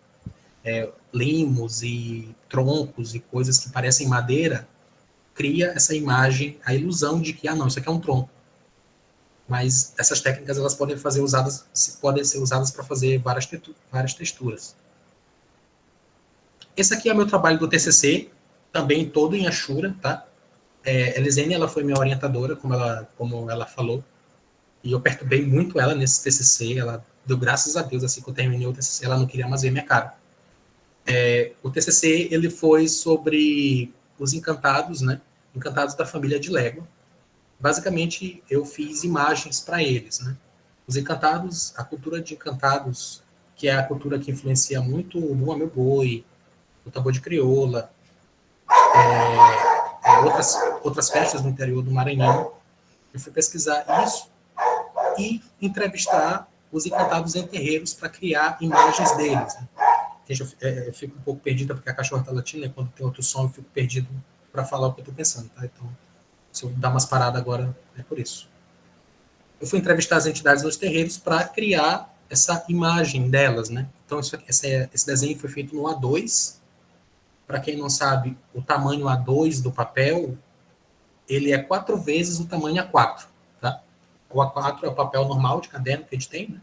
limos e troncos e coisas que parecem madeira, cria essa imagem, a ilusão de que, não, isso aqui é um tronco. Mas essas técnicas elas podem ser usadas para fazer várias texturas. Esse aqui é o meu trabalho do TCC, também todo em Ashura, tá? Elisene, ela foi minha orientadora, como ela falou, e eu perturbei muito ela nesse TCC, ela deu graças a Deus, assim que eu terminei o TCC, ela não queria mais ver minha cara. O TCC, ele foi sobre os encantados, né? Encantados da família de Lego. Basicamente, eu fiz imagens para eles, né? Os encantados, a cultura de encantados, que é a cultura que influencia muito o Bumba Meu Boi, o tambor de crioula, outras festas no interior do Maranhão. Eu fui pesquisar isso e entrevistar os encantados em terreiros para criar imagens deles. Né? Gente, eu fico um pouco perdida porque a cachorra está latindo, né? Quando tem outro som eu fico perdido para falar o que eu estou pensando. Tá? Então, se eu dar umas paradas agora, é por isso. Eu fui entrevistar as entidades nos terreiros para criar essa imagem delas. Né? Então, esse desenho foi feito no A2. Para quem não sabe, o tamanho A2 do papel, ele é 4 vezes o tamanho A4. Tá? O A4 é o papel normal de caderno que a gente tem, né?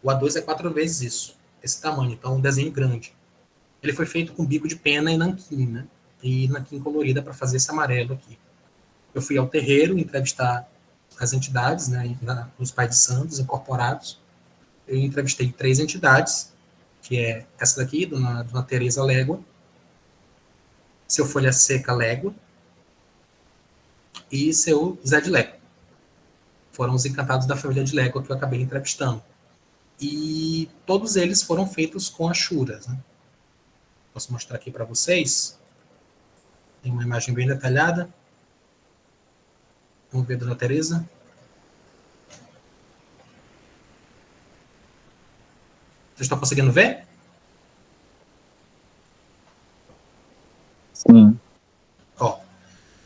O A2 é 4 vezes isso, esse tamanho, então é um desenho grande. Ele foi feito com bico de pena e nanquim, né? E nanquim colorida para fazer esse amarelo aqui. Eu fui ao terreiro entrevistar as entidades, né, nos Pais de Santos incorporados. Eu entrevistei 3 entidades, que é essa daqui, Dona Teresa Légua, seu Folha Seca Légua e seu Zé de Légua. Foram os encantados da família de Légua que eu acabei entrevistando. E todos eles foram feitos com achuras, né? Posso mostrar aqui para vocês. Tem uma imagem bem detalhada. Vamos ver, Dona Teresa. Vocês estão conseguindo ver? Sim. Ó,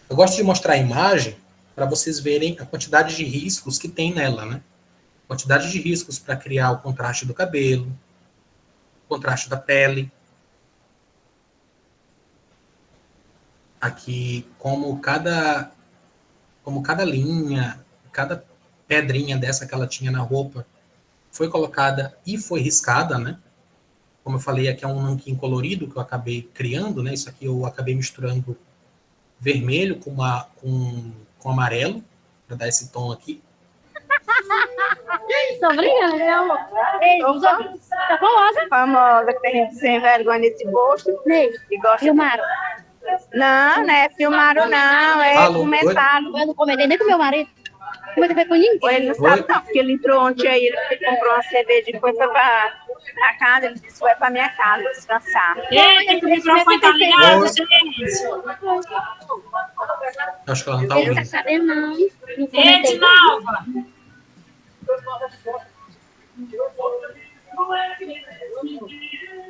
eu gosto de mostrar a imagem para vocês verem a quantidade de riscos que tem nela, né? Quantidade de riscos para criar o contraste do cabelo, o contraste da pele. Aqui, como cada linha, cada pedrinha dessa que ela tinha na roupa foi colocada e foi riscada, né? Como eu falei, aqui é um nanquim colorido que eu acabei criando, né? Isso aqui eu acabei misturando vermelho com amarelo, para dar esse tom aqui. Tô brincando, né, amor? Tá famosa. Famosa, que tem gente sem vergonha nesse gosto. Que gosta. Filmaram. Não, não é filmaram, não. É Alô, comentaram. Eu não comentei nem com meu marido. Não comentei com ninguém. Ele não sabe, não, porque ele entrou ontem aí, ele comprou uma cerveja e foi pra casa. Ele disse: vai pra minha casa descansar. Eita, o microfone tá ligado, Oi. gente. Acho que ela não está Ele não ouvindo. tá sabendo, não. Não Ei, comentei. Edinalva!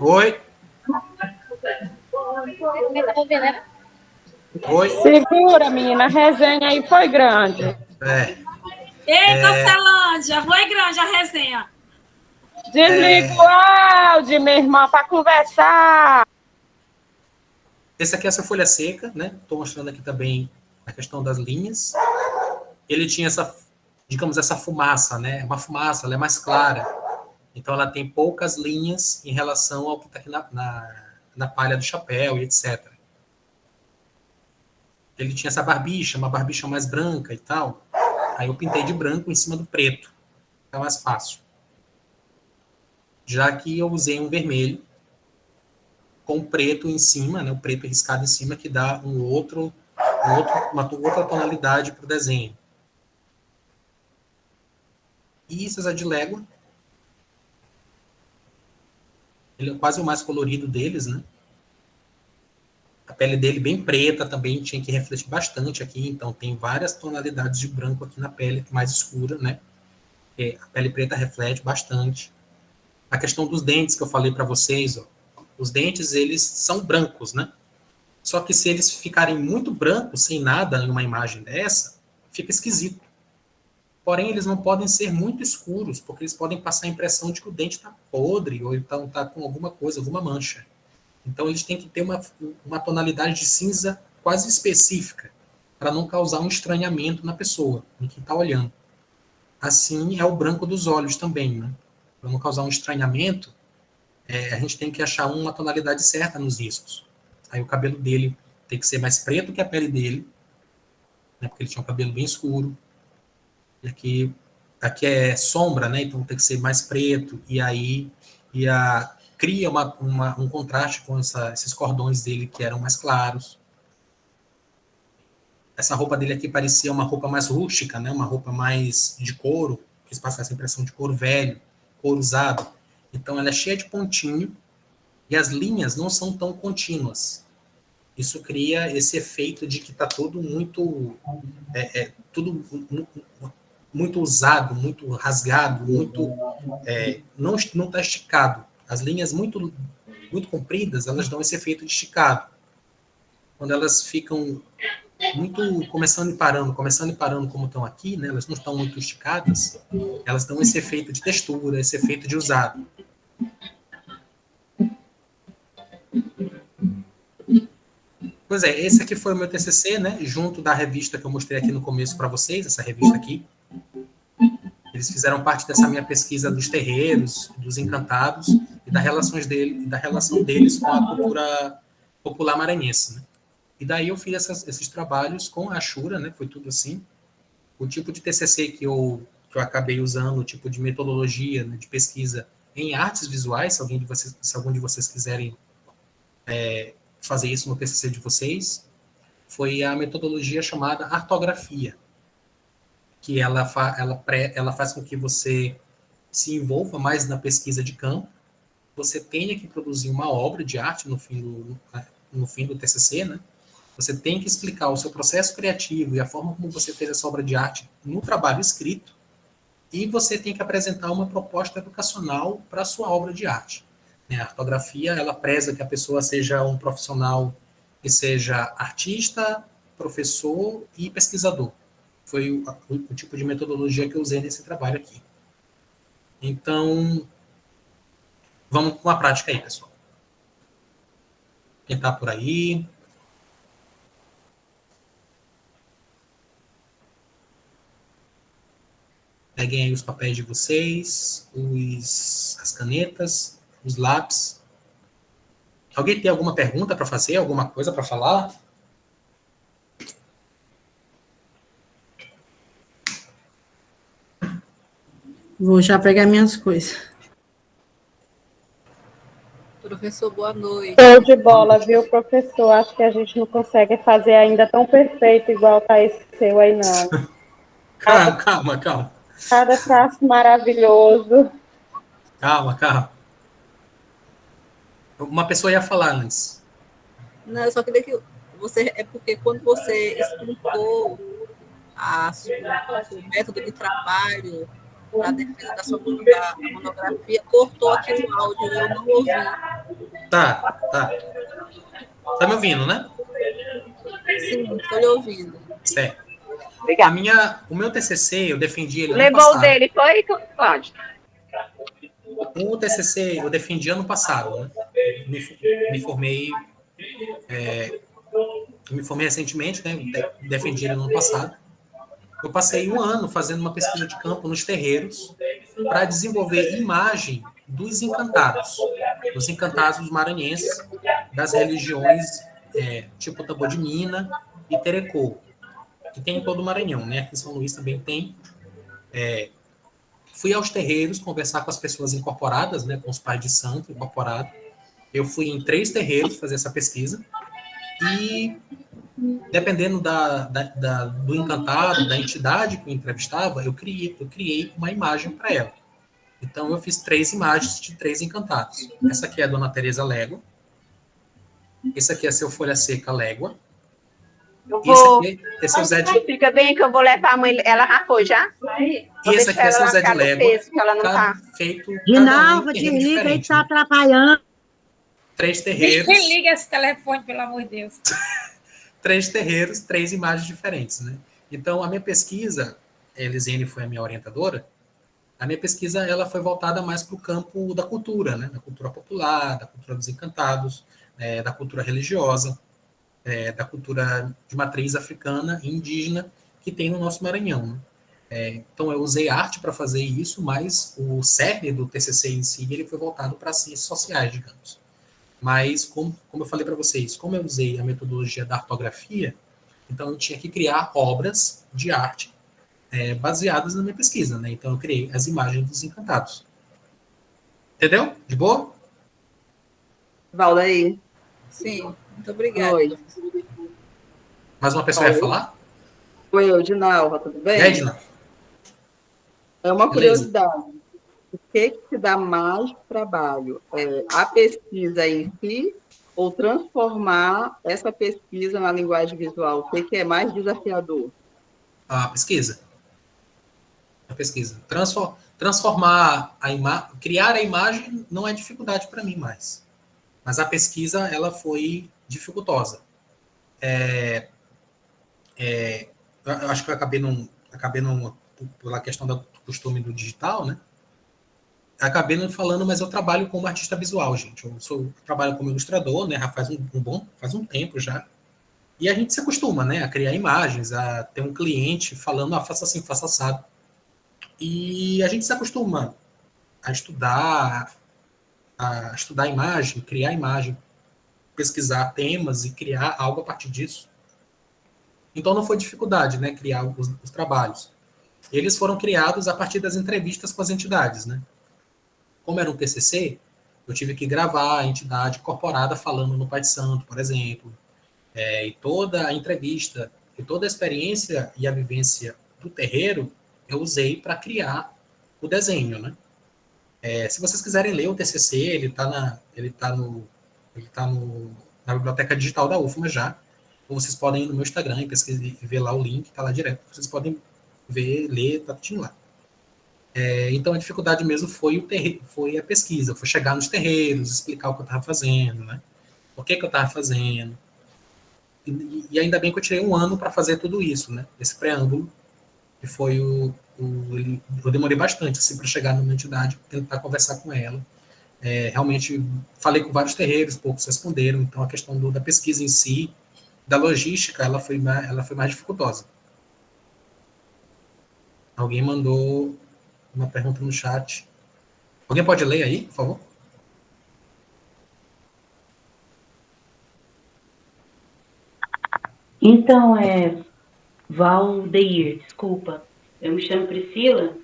Oi? Eu tava ouvindo, né? Oi? Segura, menina, a resenha aí foi grande. Eita, Celândia! Foi grande a resenha. Desliga o áudio, minha irmã, para conversar. Esse aqui é essa folha seca, né? Estou mostrando aqui também a questão das linhas. Ele tinha essa, digamos, essa fumaça, né? Uma fumaça, ela é mais clara. Então ela tem poucas linhas em relação ao que está aqui na palha do chapéu e etc. Ele tinha essa barbicha, uma barbicha mais branca e tal. Aí eu pintei de branco em cima do preto. Fica mais fácil. Já que eu usei um vermelho com preto em cima, né? O preto riscado em cima, que dá uma outra tonalidade para o desenho. E Zé de Légua. Ele é quase o mais colorido deles, né? A pele dele bem preta também tinha que refletir bastante aqui, então tem várias tonalidades de branco aqui na pele mais escura, né? A pele preta reflete bastante. A questão dos dentes que eu falei para vocês, ó, os dentes eles são brancos, né? Só que se eles ficarem muito brancos, sem nada em uma imagem dessa, fica esquisito. Porém, eles não podem ser muito escuros, porque eles podem passar a impressão de que o dente está podre, ou então está com alguma coisa, alguma mancha. Então, eles têm que ter uma tonalidade de cinza quase específica, para não causar um estranhamento na pessoa, em quem está olhando. Assim é o branco dos olhos também, né? Para não causar um estranhamento, a gente tem que achar uma tonalidade certa nos riscos. Aí o cabelo dele tem que ser mais preto que a pele dele, né? Porque ele tinha um cabelo bem escuro. E aqui é sombra, né? Então tem que ser mais preto, e aí cria um contraste com esses cordões dele que eram mais claros. Essa roupa dele aqui parecia uma roupa mais rústica, né? Uma roupa mais de couro, quis passar essa impressão de couro velho, couro usado. Então ela é cheia de pontinho e as linhas não são tão contínuas. Isso cria esse efeito de que está tudo muito muito usado, muito rasgado, não está esticado. As linhas muito compridas, elas dão esse efeito de esticado. Quando elas ficam muito começando e parando, como estão aqui, né, elas não estão muito esticadas, elas dão esse efeito de textura, esse efeito de usado. Pois é, esse aqui foi o meu TCC, né, junto da revista que eu mostrei aqui no começo para vocês, essa revista aqui. Eles fizeram parte dessa minha pesquisa dos terreiros, dos encantados e da relação deles com a cultura popular maranhense, né? E daí eu fiz esses trabalhos com a Ashura, né? Foi tudo assim. O tipo de TCC que eu acabei usando, o tipo de metodologia, né, de pesquisa em artes visuais, se algum de vocês quiserem fazer isso no TCC de vocês, foi a metodologia chamada artografia, que ela faz com que você se envolva mais na pesquisa de campo, você tenha que produzir uma obra de arte no fim do TCC, né? Você tem que explicar o seu processo criativo e a forma como você fez essa obra de arte no trabalho escrito, e você tem que apresentar uma proposta educacional para a sua obra de arte. A artografia, ela preza que a pessoa seja um profissional que seja artista, professor e pesquisador. Foi o tipo de metodologia que eu usei nesse trabalho aqui. Então, vamos com a prática aí, pessoal. Quem está por aí? Peguem aí os papéis de vocês, as canetas, os lápis. Alguém tem alguma pergunta para fazer? Alguma coisa para falar? Vou já pegar minhas coisas. Professor, boa noite. Show de bola, viu, professor? Acho que a gente não consegue fazer ainda tão perfeito igual tá esse seu aí, não. Calma. Cada traço maravilhoso. Calma. Uma pessoa ia falar antes. Não, eu só queria que você... É porque quando você explicou o método de trabalho para a defesa da sua monografia, cortou aqui no áudio, eu não ouvi. Tá. Tá me ouvindo, né? Sim, estou lhe ouvindo. Certo. Obrigada. O meu TCC, eu defendi ele ano Levou passado. o dele, foi, Cláudio? O TCC eu defendi ano passado, né? Me formei recentemente, né? Defendi ele no ano passado. Eu passei um ano fazendo uma pesquisa de campo nos terreiros para desenvolver imagem dos encantados maranhenses, das religiões tipo Tambor de Mina e Terecô, que tem em todo o Maranhão, né? Aqui em São Luís também tem. Fui aos terreiros conversar com as pessoas incorporadas, né? Com os pais de santo incorporados. Eu fui em 3 terreiros fazer essa pesquisa e, dependendo do encantado, da entidade que eu entrevistava, eu criei uma imagem para ela. Então, eu fiz 3 imagens de 3 encantados. Essa aqui é a Dona Teresa Légua. Esse aqui é seu Folha Seca Légua. Esse é o Zé de... Fica bem que eu vou levar a mãe. Ela já foi, já? E esse aqui é seu Zé de Légua. Ginalva, desliga aí, tá atrapalhando. 3 terreiros. Desliga esse telefone, pelo amor de Deus. 3 terreiros, 3 imagens diferentes, né? Então, a minha pesquisa, a Elisene foi a minha orientadora, a minha pesquisa ela foi voltada mais para o campo da cultura, né? Da cultura popular, da cultura dos encantados, da cultura religiosa, da cultura de matriz africana e indígena que tem no nosso Maranhão, né? Então, eu usei arte para fazer isso, mas o cerne do TCC em si ele foi voltado para as ciências sociais, digamos. Mas, como eu falei para vocês, como eu usei a metodologia da artografia, então eu tinha que criar obras de arte baseadas na minha pesquisa, né? Então eu criei as imagens dos encantados. Entendeu? De boa? Valdeir. Sim, muito obrigada. Oi. Mais uma pessoa ia falar? Oi, eu, Dinalva, tudo bem? E aí, Dinalva? É uma Beleza. curiosidade. O que te dá mais trabalho? A pesquisa em si ou transformar essa pesquisa na linguagem visual? O que é mais desafiador? A pesquisa. Transformar criar a imagem não é dificuldade para mim mais. Mas a pesquisa, ela foi dificultosa. Eu acho que eu acabei pela questão do costume do digital, né? Acabei não falando, mas eu trabalho como artista visual, gente. Eu trabalho como ilustrador, né? Já faz um tempo já. E a gente se acostuma, né? A criar imagens, a ter um cliente falando, faça assim, faça assado. E a gente se acostuma a estudar a imagem, criar imagem, pesquisar temas e criar algo a partir disso. Então não foi dificuldade, né, criar os trabalhos. Eles foram criados a partir das entrevistas com as entidades, né? Como era um TCC, eu tive que gravar a entidade incorporada falando no Pai de Santo, por exemplo. E toda a entrevista, e toda a experiência e a vivência do terreiro, eu usei para criar o desenho, né? Se vocês quiserem ler o TCC, ele tá na biblioteca digital da UFMA já. Ou vocês podem ir no meu Instagram e pesquisar e ver lá o link, tá lá direto. Vocês podem ver, ler, tá tudo lá. Então a dificuldade mesmo foi a pesquisa, foi chegar nos terreiros, explicar o que eu estava fazendo, né? Por que eu estava fazendo. E ainda bem que eu tirei um ano para fazer tudo isso, né? Esse preâmbulo, que foi eu demorei bastante assim, para chegar numa entidade, tentar conversar com ela. Realmente falei com vários terreiros, poucos responderam, então a questão da pesquisa em si, da logística, ela foi mais dificultosa. Alguém mandou uma pergunta no chat. Alguém pode ler aí, por favor? Então, Valdeir, desculpa. Eu me chamo Priscila.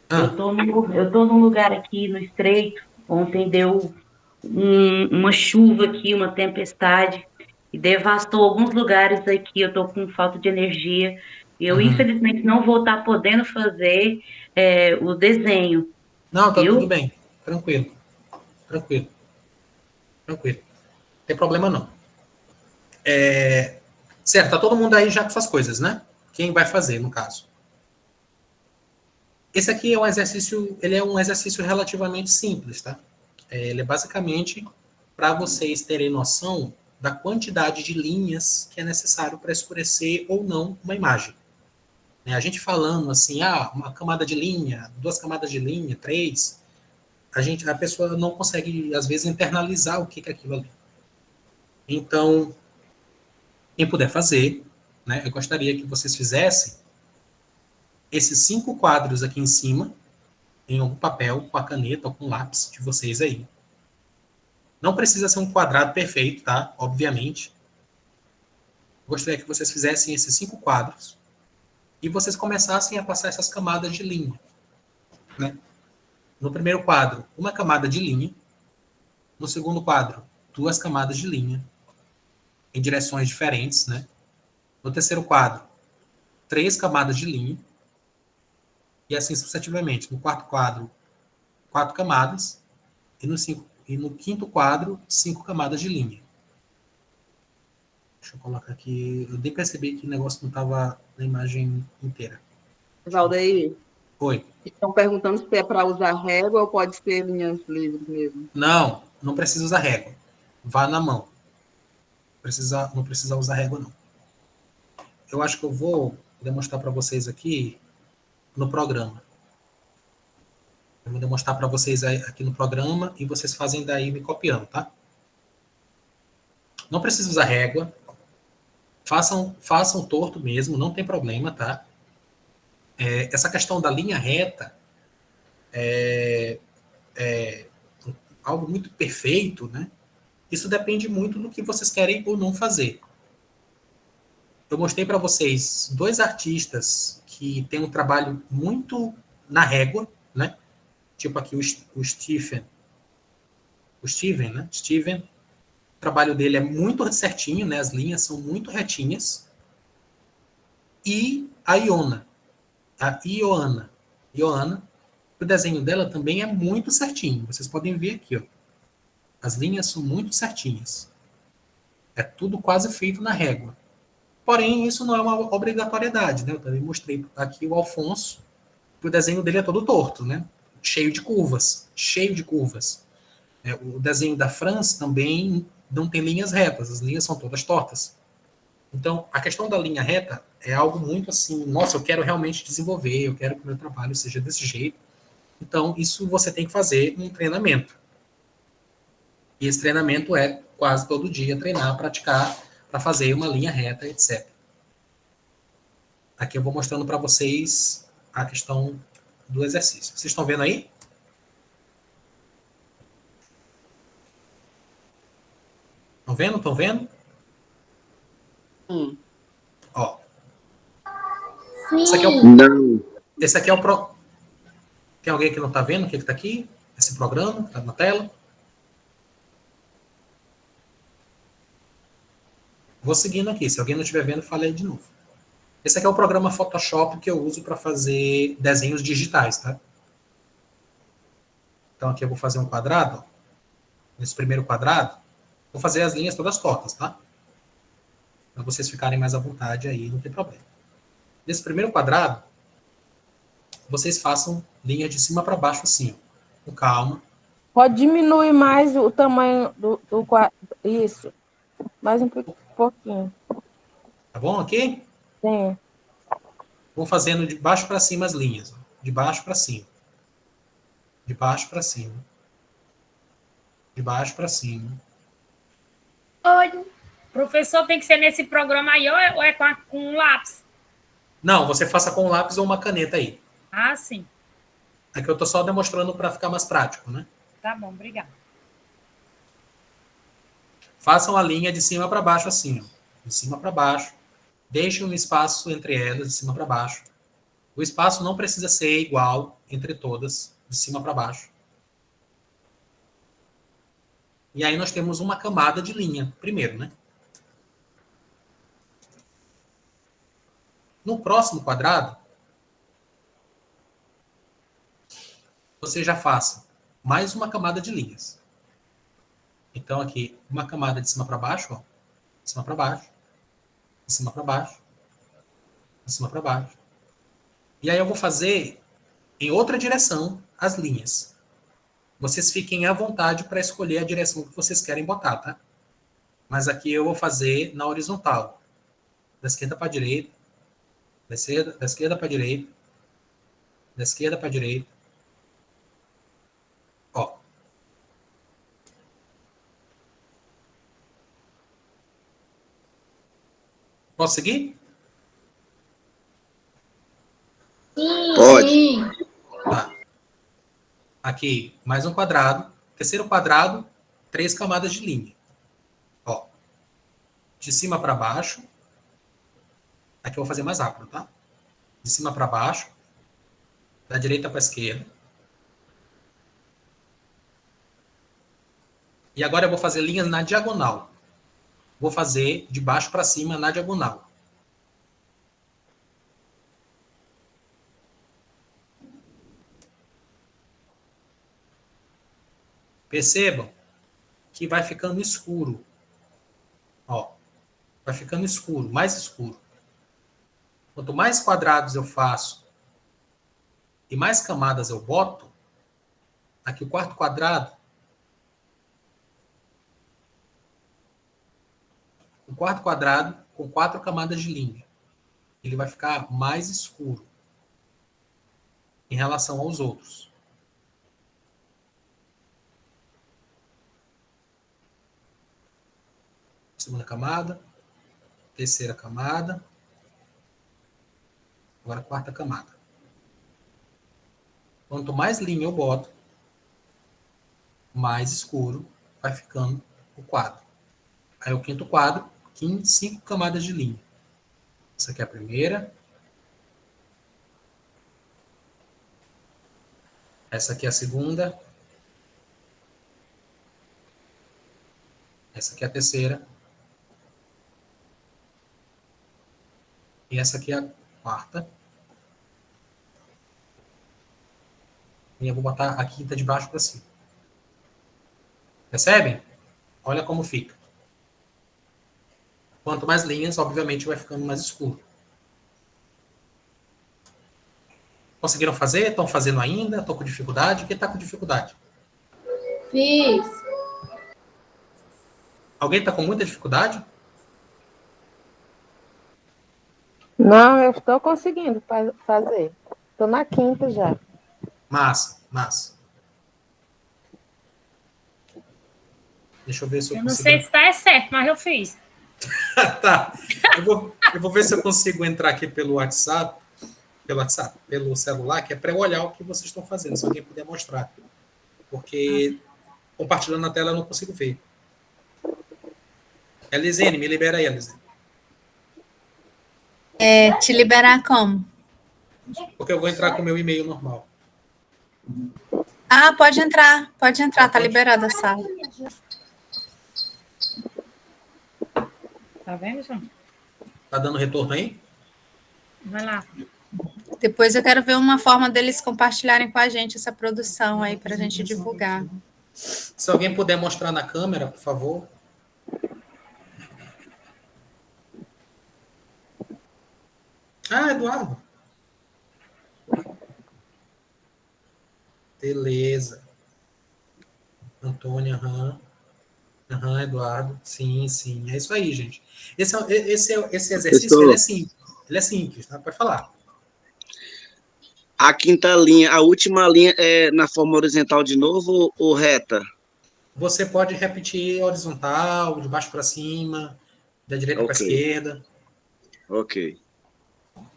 Eu tô num lugar aqui no Estreito. Ontem deu uma chuva aqui, uma tempestade, e devastou alguns lugares aqui. Eu tô com falta de energia. Eu, infelizmente, não vou estar podendo fazer o desenho. Não, tá tudo bem. Tranquilo. Não tem problema, não. Certo, tá todo mundo aí já com suas coisas, né? Quem vai fazer, no caso? Esse aqui é um exercício relativamente simples, tá? Ele é basicamente para vocês terem noção da quantidade de linhas que é necessário para escurecer ou não uma imagem. A gente falando assim, uma camada de linha, 2 camadas de linha, 3, a pessoa não consegue, às vezes, internalizar o que é aquilo ali. Então, quem puder fazer, né, eu gostaria que vocês fizessem esses 5 quadros aqui em cima, em algum papel, com a caneta ou com o lápis de vocês aí. Não precisa ser um quadrado perfeito, tá? Obviamente. Gostaria que vocês fizessem esses 5 quadros e vocês começassem a passar essas camadas de linha, né? No primeiro quadro, uma camada de linha. No segundo quadro, 2 camadas de linha, em direções diferentes, né? No terceiro quadro, 3 camadas de linha, e assim sucessivamente. No quarto quadro, 4 camadas, e no quinto quadro, 5 camadas de linha. Deixa eu colocar aqui, eu nem percebi que o negócio não estava na imagem inteira. Valdeir? Oi. Estão perguntando se é para usar régua ou pode ser linhas livres mesmo. Não precisa usar régua. Vá na mão. Não precisa usar régua, não. Eu acho que eu vou demonstrar para vocês aqui no programa. Eu vou demonstrar para vocês aqui no programa e vocês fazem daí me copiando, tá? Não precisa usar régua. Façam torto mesmo, não tem problema, tá? Essa questão da linha reta é algo muito perfeito, né? Isso depende muito do que vocês querem ou não fazer. Eu mostrei para vocês 2 artistas que têm um trabalho muito na régua, né? Tipo aqui o Steven, né? Steven, o trabalho dele é muito certinho, né? As linhas são muito retinhas. E a Ioana, o desenho dela também é muito certinho. Vocês podem ver aqui, ó. As linhas são muito certinhas. É tudo quase feito na régua. Porém, isso não é uma obrigatoriedade, né? Eu também mostrei aqui o Alfonso, que o desenho dele é todo torto, né? Cheio de curvas. O desenho da Franz também não tem linhas retas, as linhas são todas tortas. Então, a questão da linha reta é algo muito assim, nossa, eu quero realmente desenvolver, eu quero que o meu trabalho seja desse jeito. Então, isso você tem que fazer um treinamento. E esse treinamento é quase todo dia treinar, praticar, para fazer uma linha reta, etc. Aqui eu vou mostrando para vocês a questão do exercício. Vocês estão vendo aí? Estão vendo? Estão vendo? Ó. Esse aqui é o... Não. Esse aqui é o... Tem alguém que não está vendo o que está aqui? Esse programa está na tela? Vou seguindo aqui. Se alguém não estiver vendo, fale aí de novo. Esse aqui é o programa Photoshop que eu uso para fazer desenhos digitais, tá? Então aqui eu vou fazer um quadrado. Ó. Nesse primeiro quadrado, vou fazer as linhas todas tortas, tá? Para vocês ficarem mais à vontade aí, não tem problema. Nesse primeiro quadrado, vocês façam linhas de cima para baixo assim, ó, com calma. Pode diminuir mais o tamanho do quadro. Isso. Mais um pouquinho. Tá bom aqui? Sim. Vou fazendo de baixo para cima as linhas. Ó. De baixo para cima. De baixo para cima. De baixo para cima. Oi. Professor, tem que ser nesse programa aí ou é com um lápis? Não, você faça com um lápis ou uma caneta aí. Ah, sim. Aqui eu estou só demonstrando para ficar mais prático, né? Tá bom, obrigada. Façam a linha de cima para baixo assim, ó. De cima para baixo. Deixem um espaço entre elas, de cima para baixo. O espaço não precisa ser igual entre todas, de cima para baixo. E aí nós temos uma camada de linha, primeiro, né? No próximo quadrado, você já faça mais uma camada de linhas. Então aqui, uma camada de cima para baixo, ó. De cima para baixo. De cima para baixo, de cima para baixo. E aí eu vou fazer em outra direção as linhas. Vocês fiquem à vontade para escolher a direção que vocês querem botar, tá? Mas aqui eu vou fazer na horizontal. Da esquerda para a direita, da esquerda para a direita, da esquerda para a direita. Ó. Posso seguir? Sim. Pode. Tá. Aqui, mais um quadrado. Terceiro quadrado, 3 camadas de linha. Ó. De cima para baixo. Aqui eu vou fazer mais rápido, tá? De cima para baixo. Da direita para a esquerda. E agora eu vou fazer linhas na diagonal. Vou fazer de baixo para cima na diagonal. Percebam que vai ficando escuro. Ó, vai ficando escuro, mais escuro. Quanto mais quadrados eu faço e mais camadas eu boto, aqui o quarto quadrado, o quarto quadrado com 4 camadas de linha. Ele vai ficar mais escuro em relação aos outros. Segunda camada, terceira camada, agora a quarta camada. Quanto mais linha eu boto, mais escuro vai ficando o quadro. Aí o quinto quadro, 5 camadas de linha. Essa aqui é a primeira. Essa aqui é a segunda. Essa aqui é a terceira. E essa aqui é a quarta. E eu vou botar a quinta de baixo para cima. Percebem? Olha como fica. Quanto mais linhas, obviamente, vai ficando mais escuro. Conseguiram fazer? Estão fazendo ainda? Estão com dificuldade? Quem está com dificuldade? Fiz. Alguém está com muita dificuldade? Não, eu estou conseguindo fazer. Estou na quinta já. Massa, massa. Deixa eu ver se eu Eu não consigo... sei se está certo, mas eu fiz. Tá. Eu vou ver se eu consigo entrar aqui pelo WhatsApp pelo WhatsApp, pelo celular, que é para eu olhar o que vocês estão fazendo, se alguém puder mostrar. Porque compartilhando na tela eu não consigo ver. Elisene, me libera aí, Elisene. Te liberar como? Porque eu vou entrar com o meu e-mail normal. Ah, pode entrar, tá liberada a sala. Tá vendo, João? Tá dando retorno aí? Vai lá. Depois eu quero ver uma forma deles compartilharem com a gente essa produção aí para a gente divulgar. Se alguém puder mostrar na câmera, por favor. Ah, Eduardo. Beleza. Antônio, Eduardo. Sim. É isso aí, gente. Esse exercício ele é simples. Ele é simples, tá? Pode falar. A quinta linha, a última linha é na forma horizontal de novo ou reta? Você pode repetir horizontal, de baixo para cima, da direita para a esquerda. Ok.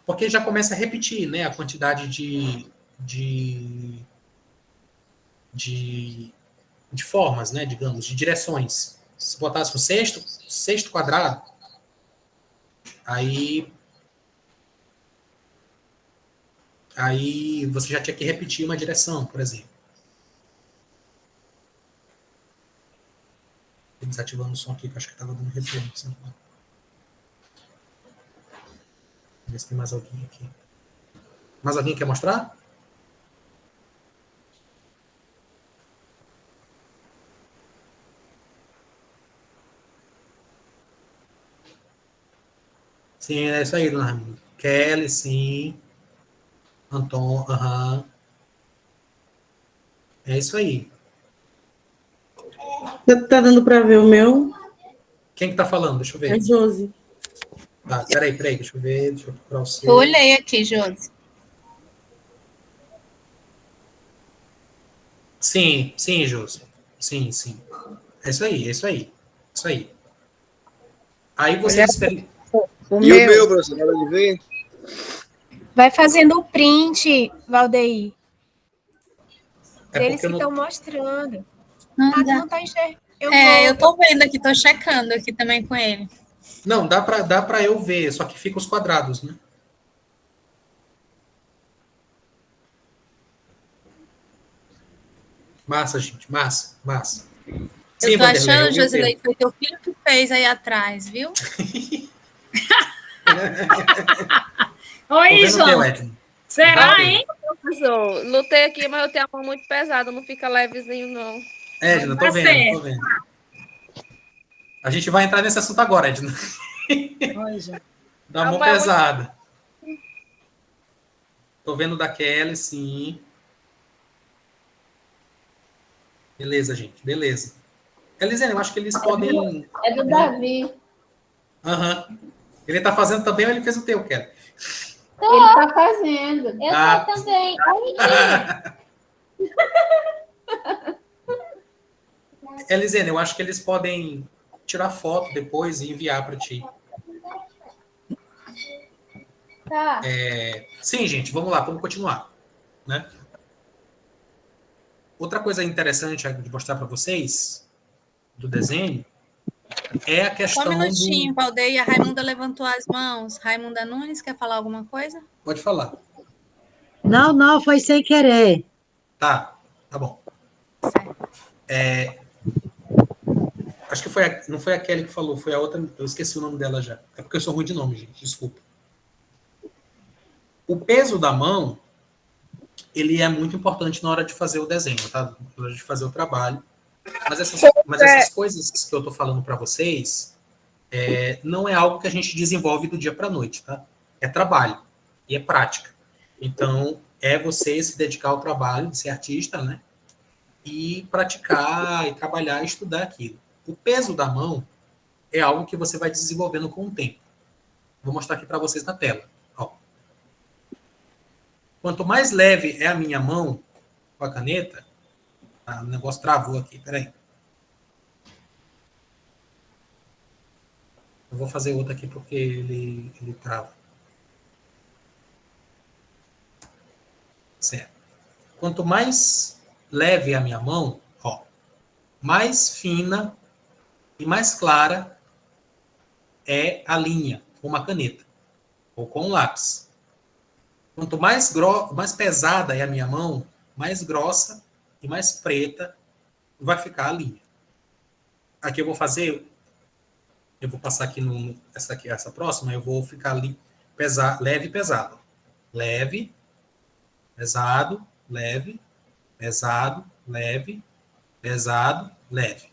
Porque já começa a repetir, né? A quantidade de formas, né? Digamos, de direções. Se botasse um sexto quadrado, aí você já tinha que repetir uma direção, por exemplo. Desativando o som aqui, que eu acho que estava dando retorno. Vamos ver se tem mais alguém aqui. Mais alguém quer mostrar? Sim, é isso aí, dona Raimunda. Kelly, sim. Antônio, É isso aí. Tá dando para ver o meu? Quem que tá falando? Deixa eu ver. É Josi. Tá, peraí, deixa eu ver. Deixa eu procurar o seu. Eu olhei aqui, Josi. Sim, Josi. Sim. É isso aí. Aí vocês esperam. E o meu, professor, nada de ver? Vai fazendo o print, Valdeir. Deles que estão mostrando. Não tá enxergando. Eu tô vendo aqui, tô checando aqui também com ele. Não, dá pra eu ver, só que fica os quadrados, né? Massa, gente, massa. Sim, Eu tô achando, Vanderlei, Josilei, que foi teu filho que fez aí atrás, viu? Oi, João. Será, hein? Professor, lutei aqui, mas eu tenho a mão muito pesada, não fica levezinho, não. Edna, tô vendo. A gente vai entrar nesse assunto agora, Edna. Da mão pesada. Tô vendo da Kelly, sim. Beleza, gente, beleza. Elisene, eu acho que eles podem... É do Davi. Ele tá fazendo também ou ele fez o teu, Kelly? Ele tá fazendo. Eu tô também. Elisene, eu acho que eles podem tirar foto depois e enviar para ti. Tá. Sim, gente, vamos lá, vamos continuar. Né? Outra coisa interessante de mostrar para vocês do desenho é a questão Só um minutinho, Valdeir. A Raimunda levantou as mãos. Raimunda Nunes, quer falar alguma coisa? Pode falar. Não, foi sem querer. Tá bom. Acho que não foi a Kelly que falou, foi a outra, eu esqueci o nome dela já. É porque eu sou ruim de nome, gente, desculpa. O peso da mão, ele é muito importante na hora de fazer o desenho, tá? Na hora de fazer o trabalho. Mas essas coisas que eu tô falando para vocês, não é algo que a gente desenvolve do dia para a noite, tá? É trabalho e é prática. Então, é você se dedicar ao trabalho de ser artista, né? E praticar, e trabalhar, e estudar aquilo. O peso da mão é algo que você vai desenvolvendo com o tempo. Vou mostrar aqui para vocês na tela. Ó. Quanto mais leve é a minha mão com a caneta, o negócio travou aqui, peraí. Eu vou fazer outra aqui porque ele trava. Certo? Quanto mais leve a minha mão, ó, mais fina e mais clara é a linha com uma caneta ou com um lápis. Quanto mais pesada é a minha mão, mais grossa e mais preta vai ficar a linha. Aqui eu vou fazer, eu vou passar aqui essa próxima, eu vou ficar ali leve e pesado. Leve, pesado, leve, pesado, leve, pesado, leve.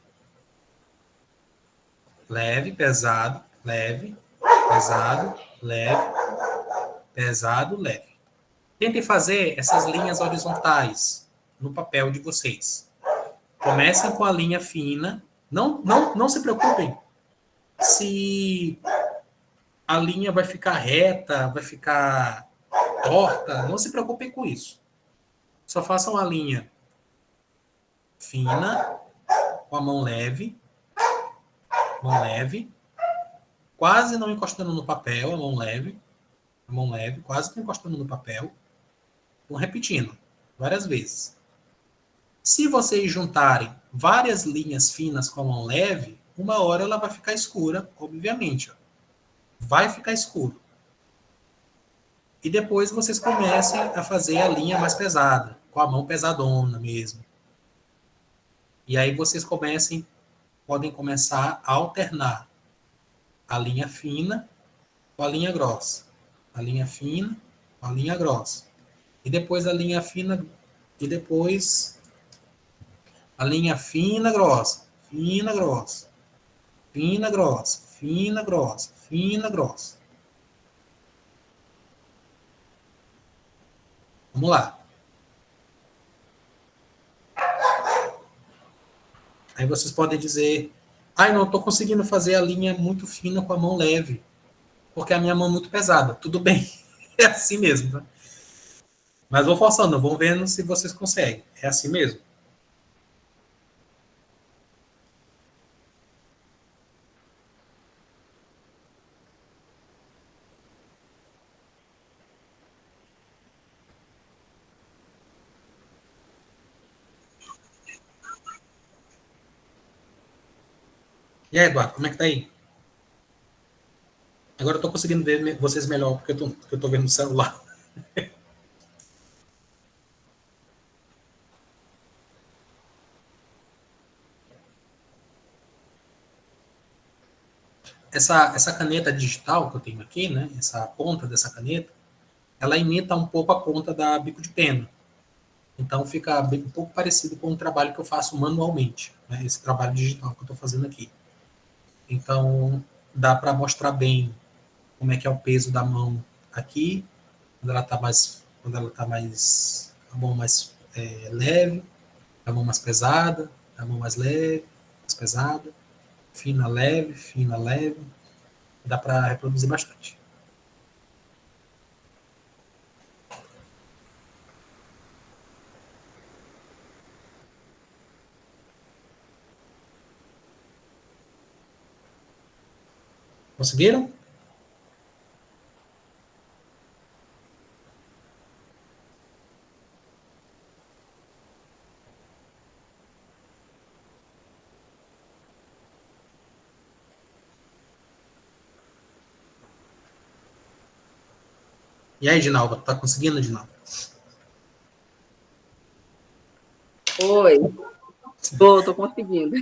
Leve, pesado, leve, pesado, leve, pesado, leve. Tentem fazer essas linhas horizontais no papel de vocês. Comecem com a linha fina. Não se preocupem se a linha vai ficar reta, vai ficar torta. Não se preocupem com isso. Só façam a linha fina, com a mão leve, quase não encostando no papel, a mão leve, quase não encostando no papel. Vou repetindo várias vezes. Se vocês juntarem várias linhas finas com a mão leve, uma hora ela vai ficar escura, obviamente. Ó. Vai ficar escuro. E depois vocês comecem a fazer a linha mais pesada, com a mão pesadona mesmo. E aí vocês podem começar a alternar a linha fina com a linha grossa. A linha fina com a linha grossa. E depois a linha fina, e depois a linha fina, grossa, fina, grossa, fina, grossa, fina, grossa, fina, grossa. Vamos lá. Aí vocês podem dizer, não estou conseguindo fazer a linha muito fina com a mão leve, porque a minha mão é muito pesada. Tudo bem, é assim mesmo, tá? Mas vou forçando, vou vendo se vocês conseguem. É assim mesmo. E aí, Eduardo, como é que tá aí? Agora eu tô conseguindo ver vocês melhor, porque eu tô vendo no celular. Essa caneta digital que eu tenho aqui, né? Essa ponta dessa caneta, ela imita um pouco a ponta da bico de pena. Então fica um pouco parecido com o trabalho que eu faço manualmente, né? Esse trabalho digital que eu estou fazendo aqui. Então dá para mostrar bem como é que é o peso da mão aqui, quando ela está a mão mais leve, a mão mais pesada, a mão mais leve, mais pesada, fina, leve, fina, leve. Dá para reproduzir bastante. Conseguiram? E aí, Ginalva, tá conseguindo, Ginalva? Oi. Tô conseguindo.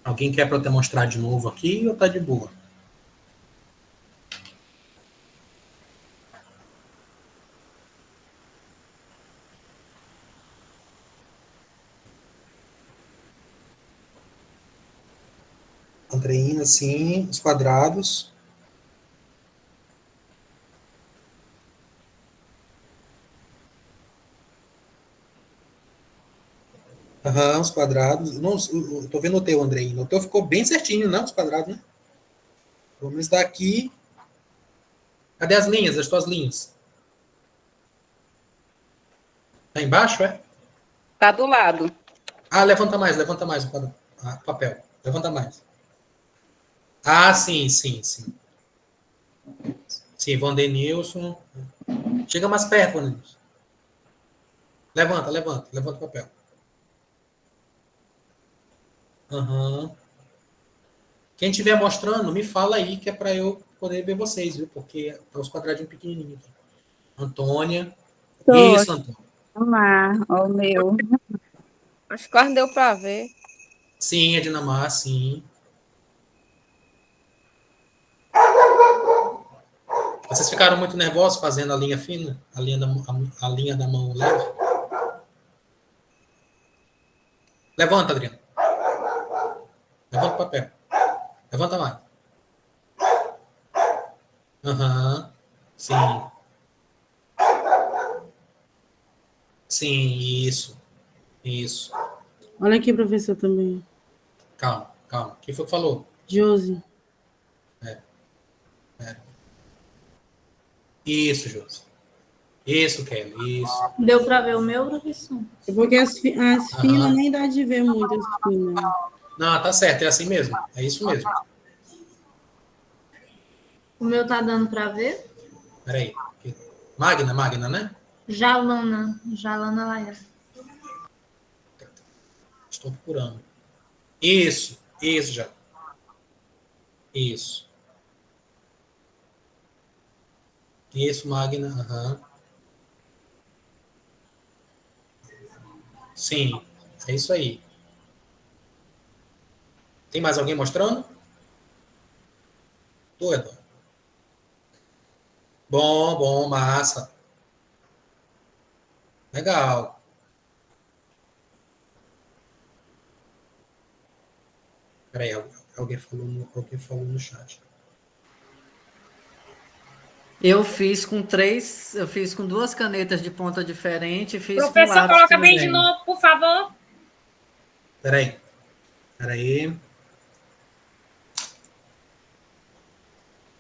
Alguém quer para eu demonstrar de novo aqui ou tá de boa? Andreina, sim, os quadrados. Aham, os quadrados. Não, eu tô vendo o teu, Andrei. O teu ficou bem certinho, né? Os quadrados, né? Vamos daqui. Cadê as linhas, as tuas linhas? Tá embaixo, é? Tá do lado. Ah, levanta mais o papel. Levanta mais. Ah, sim. Sim, Vandenilson. Chega mais perto, Vandenilson. Levanta o papel. Aham. Quem estiver mostrando, me fala aí, que é para eu poder ver vocês, viu? Porque tá os quadradinhos pequenininhos aqui. Antônia. Isso, Antônia. Lá, ó, o meu. Acho que quase deu para ver. Sim, a Dinamar, sim. Vocês ficaram muito nervosos fazendo a linha fina? A linha da mão leve? Levanta, Adriano. Levanta o papel. Levanta mais. Aham. Sim. Sim, isso. Isso. Olha aqui, professor, também. Calma. Quem foi que falou? Josi. Isso, Josi. Isso, Kelly. Isso. Deu para ver o meu, professor? É porque as finas nem dá de ver muito as finas. Não, tá certo, é assim mesmo. É isso mesmo. O meu tá dando para ver? Peraí. Magna, né? Jalana Laia. Estou procurando. Isso, já. Isso, Magna. Aham. Sim, é isso aí. Tem mais alguém mostrando? Tu, Eduardo. Bom, massa. Legal. Peraí, alguém falou no chat. Eu fiz com duas canetas de ponta diferente, fiz Professor, com lápis coloca bem de cinzento. novo, por favor. Peraí.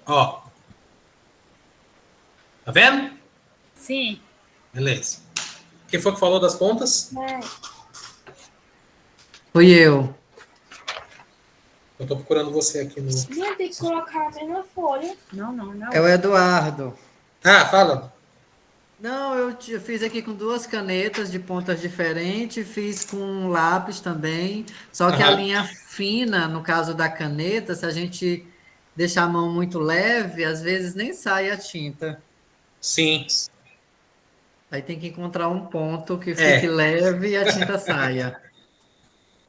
Ó. Tá vendo? Sim. Beleza. Quem foi que falou das pontas? Fui eu. Eu tô procurando você aqui no... Não tem que colocar a mesma folha. Não. É o Eduardo. Ah, fala. Não, eu fiz aqui com duas canetas de pontas diferentes, fiz com lápis também. Só que a linha fina, no caso da caneta, se a gente deixar a mão muito leve, às vezes nem sai a tinta. Sim. Aí tem que encontrar um ponto que fique leve e a tinta saia.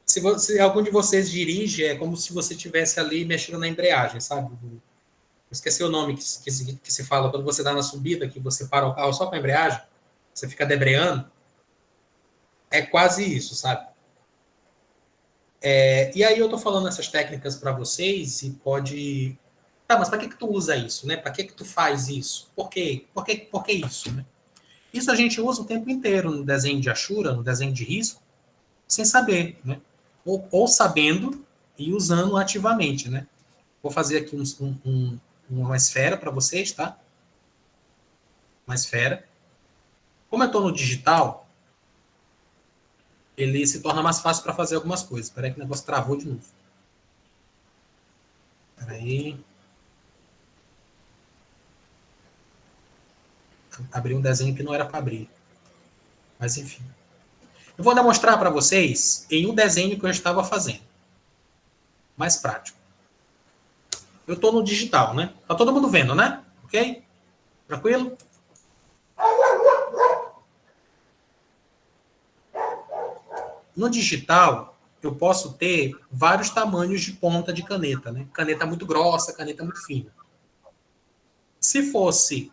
Se algum de vocês dirige, é como se você estivesse ali mexendo na embreagem, sabe? Esqueci o nome que se fala quando você dá na subida, que você para o carro só com a embreagem, você fica debreando. É quase isso, sabe? E aí eu tô falando essas técnicas para vocês e pode... Tá, mas para que tu usa isso, né? Para que tu faz isso? Por quê? Por que isso, né? Isso a gente usa o tempo inteiro no desenho de Ashura, no desenho de risco, sem saber, né? Ou sabendo e usando ativamente, né? Vou fazer aqui uma esfera para vocês, tá? Uma esfera. Como eu estou no digital, ele se torna mais fácil para fazer algumas coisas. Espera aí que o negócio travou de novo. Espera aí. Abri um desenho que não era para abrir. Mas enfim. Eu vou demonstrar para vocês em um desenho que eu estava fazendo. Mais prático. Eu estou no digital, né? Tá todo mundo vendo, né? Ok? Tranquilo? No digital, eu posso ter vários tamanhos de ponta de caneta, né? Caneta muito grossa, caneta muito fina. Se fosse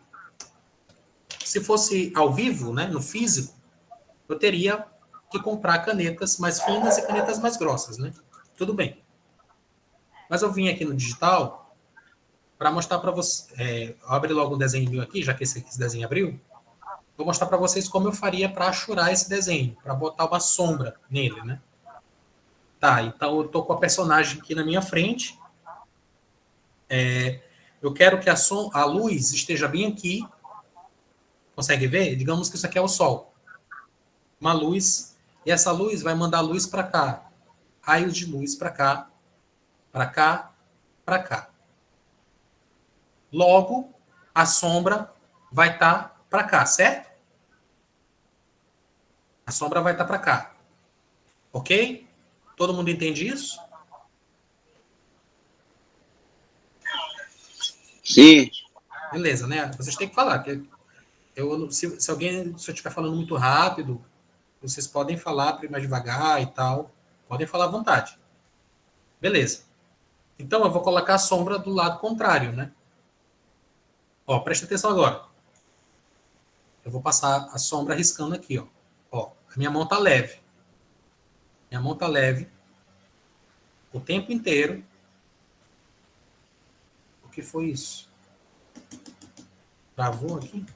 ao vivo, né, no físico, eu teria que comprar canetas mais finas e canetas mais grossas, né? Tudo bem. Mas eu vim aqui no digital para mostrar para você. Abre logo o desenho aqui, já que esse desenho abriu. Vou mostrar para vocês como eu faria para achurar esse desenho, para botar uma sombra nele, né? Tá, então eu tô com a personagem aqui na minha frente. Eu quero que a luz esteja bem aqui. Consegue ver? Digamos que isso aqui é o sol. Uma luz. E essa luz vai mandar luz para cá. Raios de luz para cá, para cá, para cá. Logo, a sombra vai estar para cá, certo? A sombra vai estar para cá. Ok? Todo mundo entende isso? Sim. Beleza, né? Vocês têm que falar. Se eu estiver falando muito rápido, vocês podem falar mais devagar e tal. Podem falar à vontade. Beleza. Então, eu vou colocar a sombra do lado contrário, né? Ó, presta atenção agora. Eu vou passar a sombra riscando aqui, ó. Ó, a minha mão tá leve. Minha mão tá leve. O tempo inteiro. O que foi isso? Travou aqui?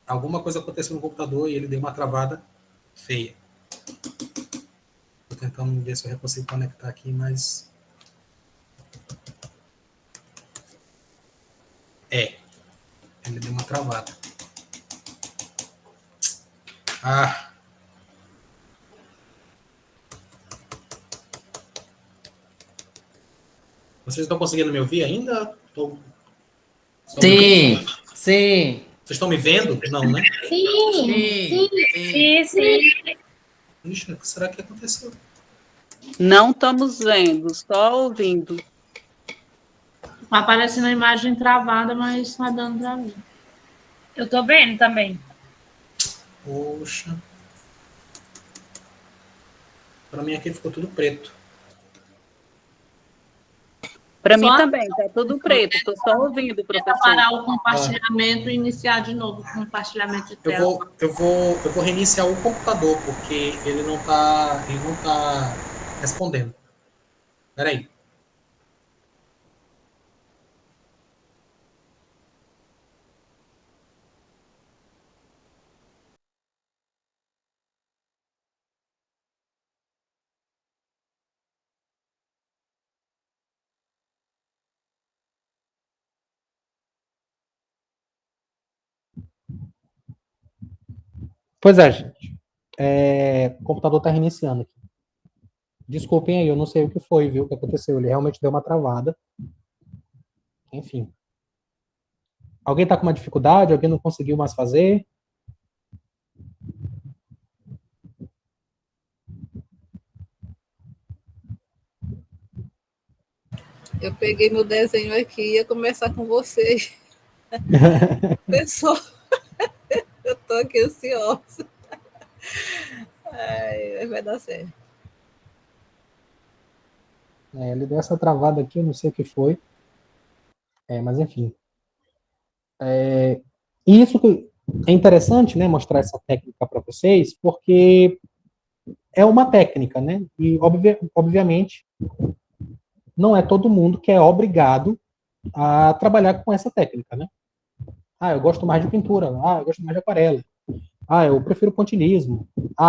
Alguma coisa aconteceu no computador e ele deu uma travada feia. Tô tentando ver se eu consigo conectar aqui, mas... ele deu uma travada. Vocês estão conseguindo me ouvir ainda? Sim, sim. Vocês estão me vendo? Não, né? Sim. Ixi, o que será que aconteceu? Não estamos vendo, só ouvindo. Tá aparecendo a imagem travada, mas tá dando pra mim. Eu tô vendo também. Poxa. Para mim aqui ficou tudo preto. Para mim também, tá tudo preto. Estou só ouvindo, professor. Parar o compartilhamento e iniciar de novo o compartilhamento de tela. Eu vou reiniciar o computador, porque ele não tá respondendo. Espera aí. Pois é, gente. O computador está reiniciando aqui. Desculpem aí, eu não sei o que foi, viu? O que aconteceu? Ele realmente deu uma travada. Enfim. Alguém está com uma dificuldade? Alguém não conseguiu mais fazer? Eu peguei meu desenho aqui e ia começar com vocês. Pessoal, eu estou aqui ansiosa. Vai dar certo. Ele deu essa travada aqui, eu não sei o que foi. Mas enfim. E isso é interessante, né, mostrar essa técnica para vocês, porque é uma técnica, né? E, obviamente, não é todo mundo que é obrigado a trabalhar com essa técnica, né? Eu gosto mais de pintura. Eu gosto mais de aquarela. Eu prefiro pontilhismo.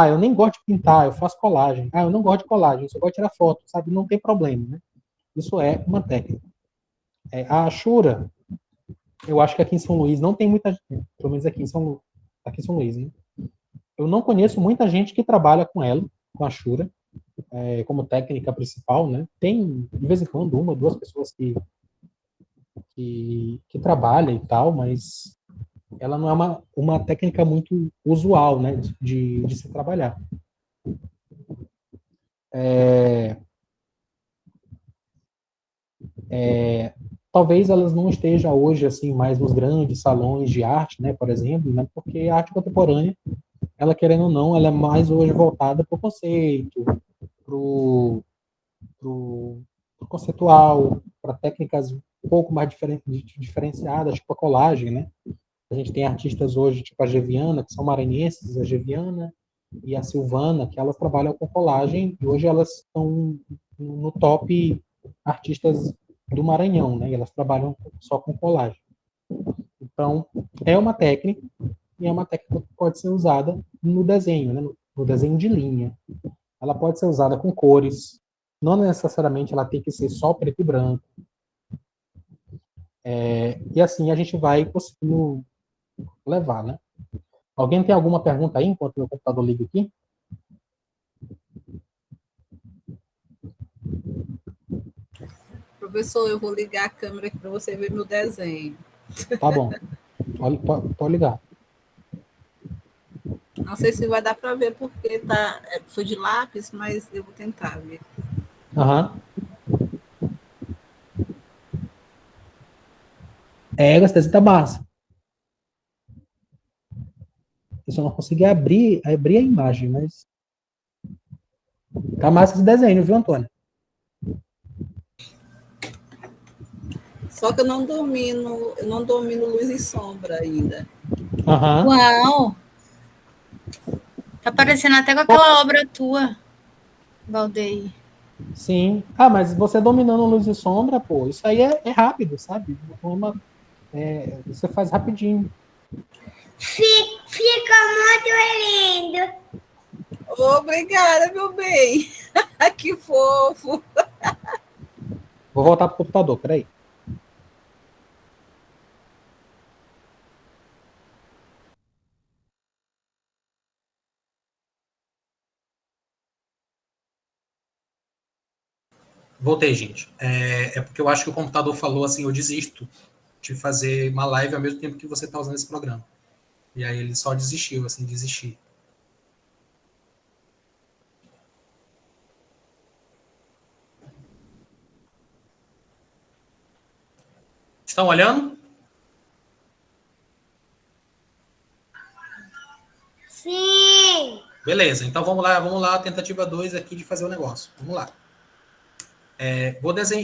Eu nem gosto de pintar, eu faço colagem. Eu não gosto de colagem, eu só gosto de tirar foto, sabe? Não tem problema, né? Isso é uma técnica. A Ashura, eu acho que aqui em São Luís não tem muita gente, pelo menos aqui em São Luís, né? Eu não conheço muita gente que trabalha com ela, com a Ashura, como técnica principal, né? Tem, de vez em quando, uma ou duas pessoas que trabalham e tal, mas ela não é uma técnica muito usual, né, de se trabalhar. Talvez elas não estejam hoje assim mais nos grandes salões de arte, né, por exemplo, né, porque a arte contemporânea, ela querendo ou não, ela é mais hoje voltada para o conceito, para o conceitual, para técnicas um pouco mais diferenciadas, tipo a colagem, né? A gente tem artistas hoje, tipo a Geviana, que são maranhenses, a Geviana e a Silvana, que elas trabalham com colagem, e hoje elas estão no top artistas do Maranhão, né? E elas trabalham só com colagem. Então, é uma técnica, e é uma técnica que pode ser usada no desenho, né? No desenho de linha. Ela pode ser usada com cores, não necessariamente ela tem que ser só preto e branco. E assim a gente vai conseguindo levar, né? Alguém tem alguma pergunta aí, enquanto meu computador liga aqui? Professor, eu vou ligar a câmera aqui para você ver meu desenho. Tá bom. Pode ligar. Não sei se vai dar para ver porque foi de lápis, mas eu vou tentar ver. Aham. Gostei, tá massa. Eu só não consegui abrir a imagem, mas tá massa esse desenho, viu, Antônio? Só que eu não domino luz e sombra ainda. Aham. Uau! Tá parecendo até com aquela obra tua, Valdeir. Sim. Ah, mas você dominando luz e sombra, pô, isso aí é rápido, sabe? Você faz rapidinho. Fica muito lindo. Obrigada, meu bem. Que fofo. Vou voltar pro computador, peraí. Voltei, gente. É porque eu acho que o computador falou assim, eu desisto de fazer uma live ao mesmo tempo que você está usando esse programa. E aí ele só desistiu, assim, desistir. Estão olhando? Sim. Beleza, então vamos lá, tentativa 2 aqui de fazer o negócio. Vamos lá.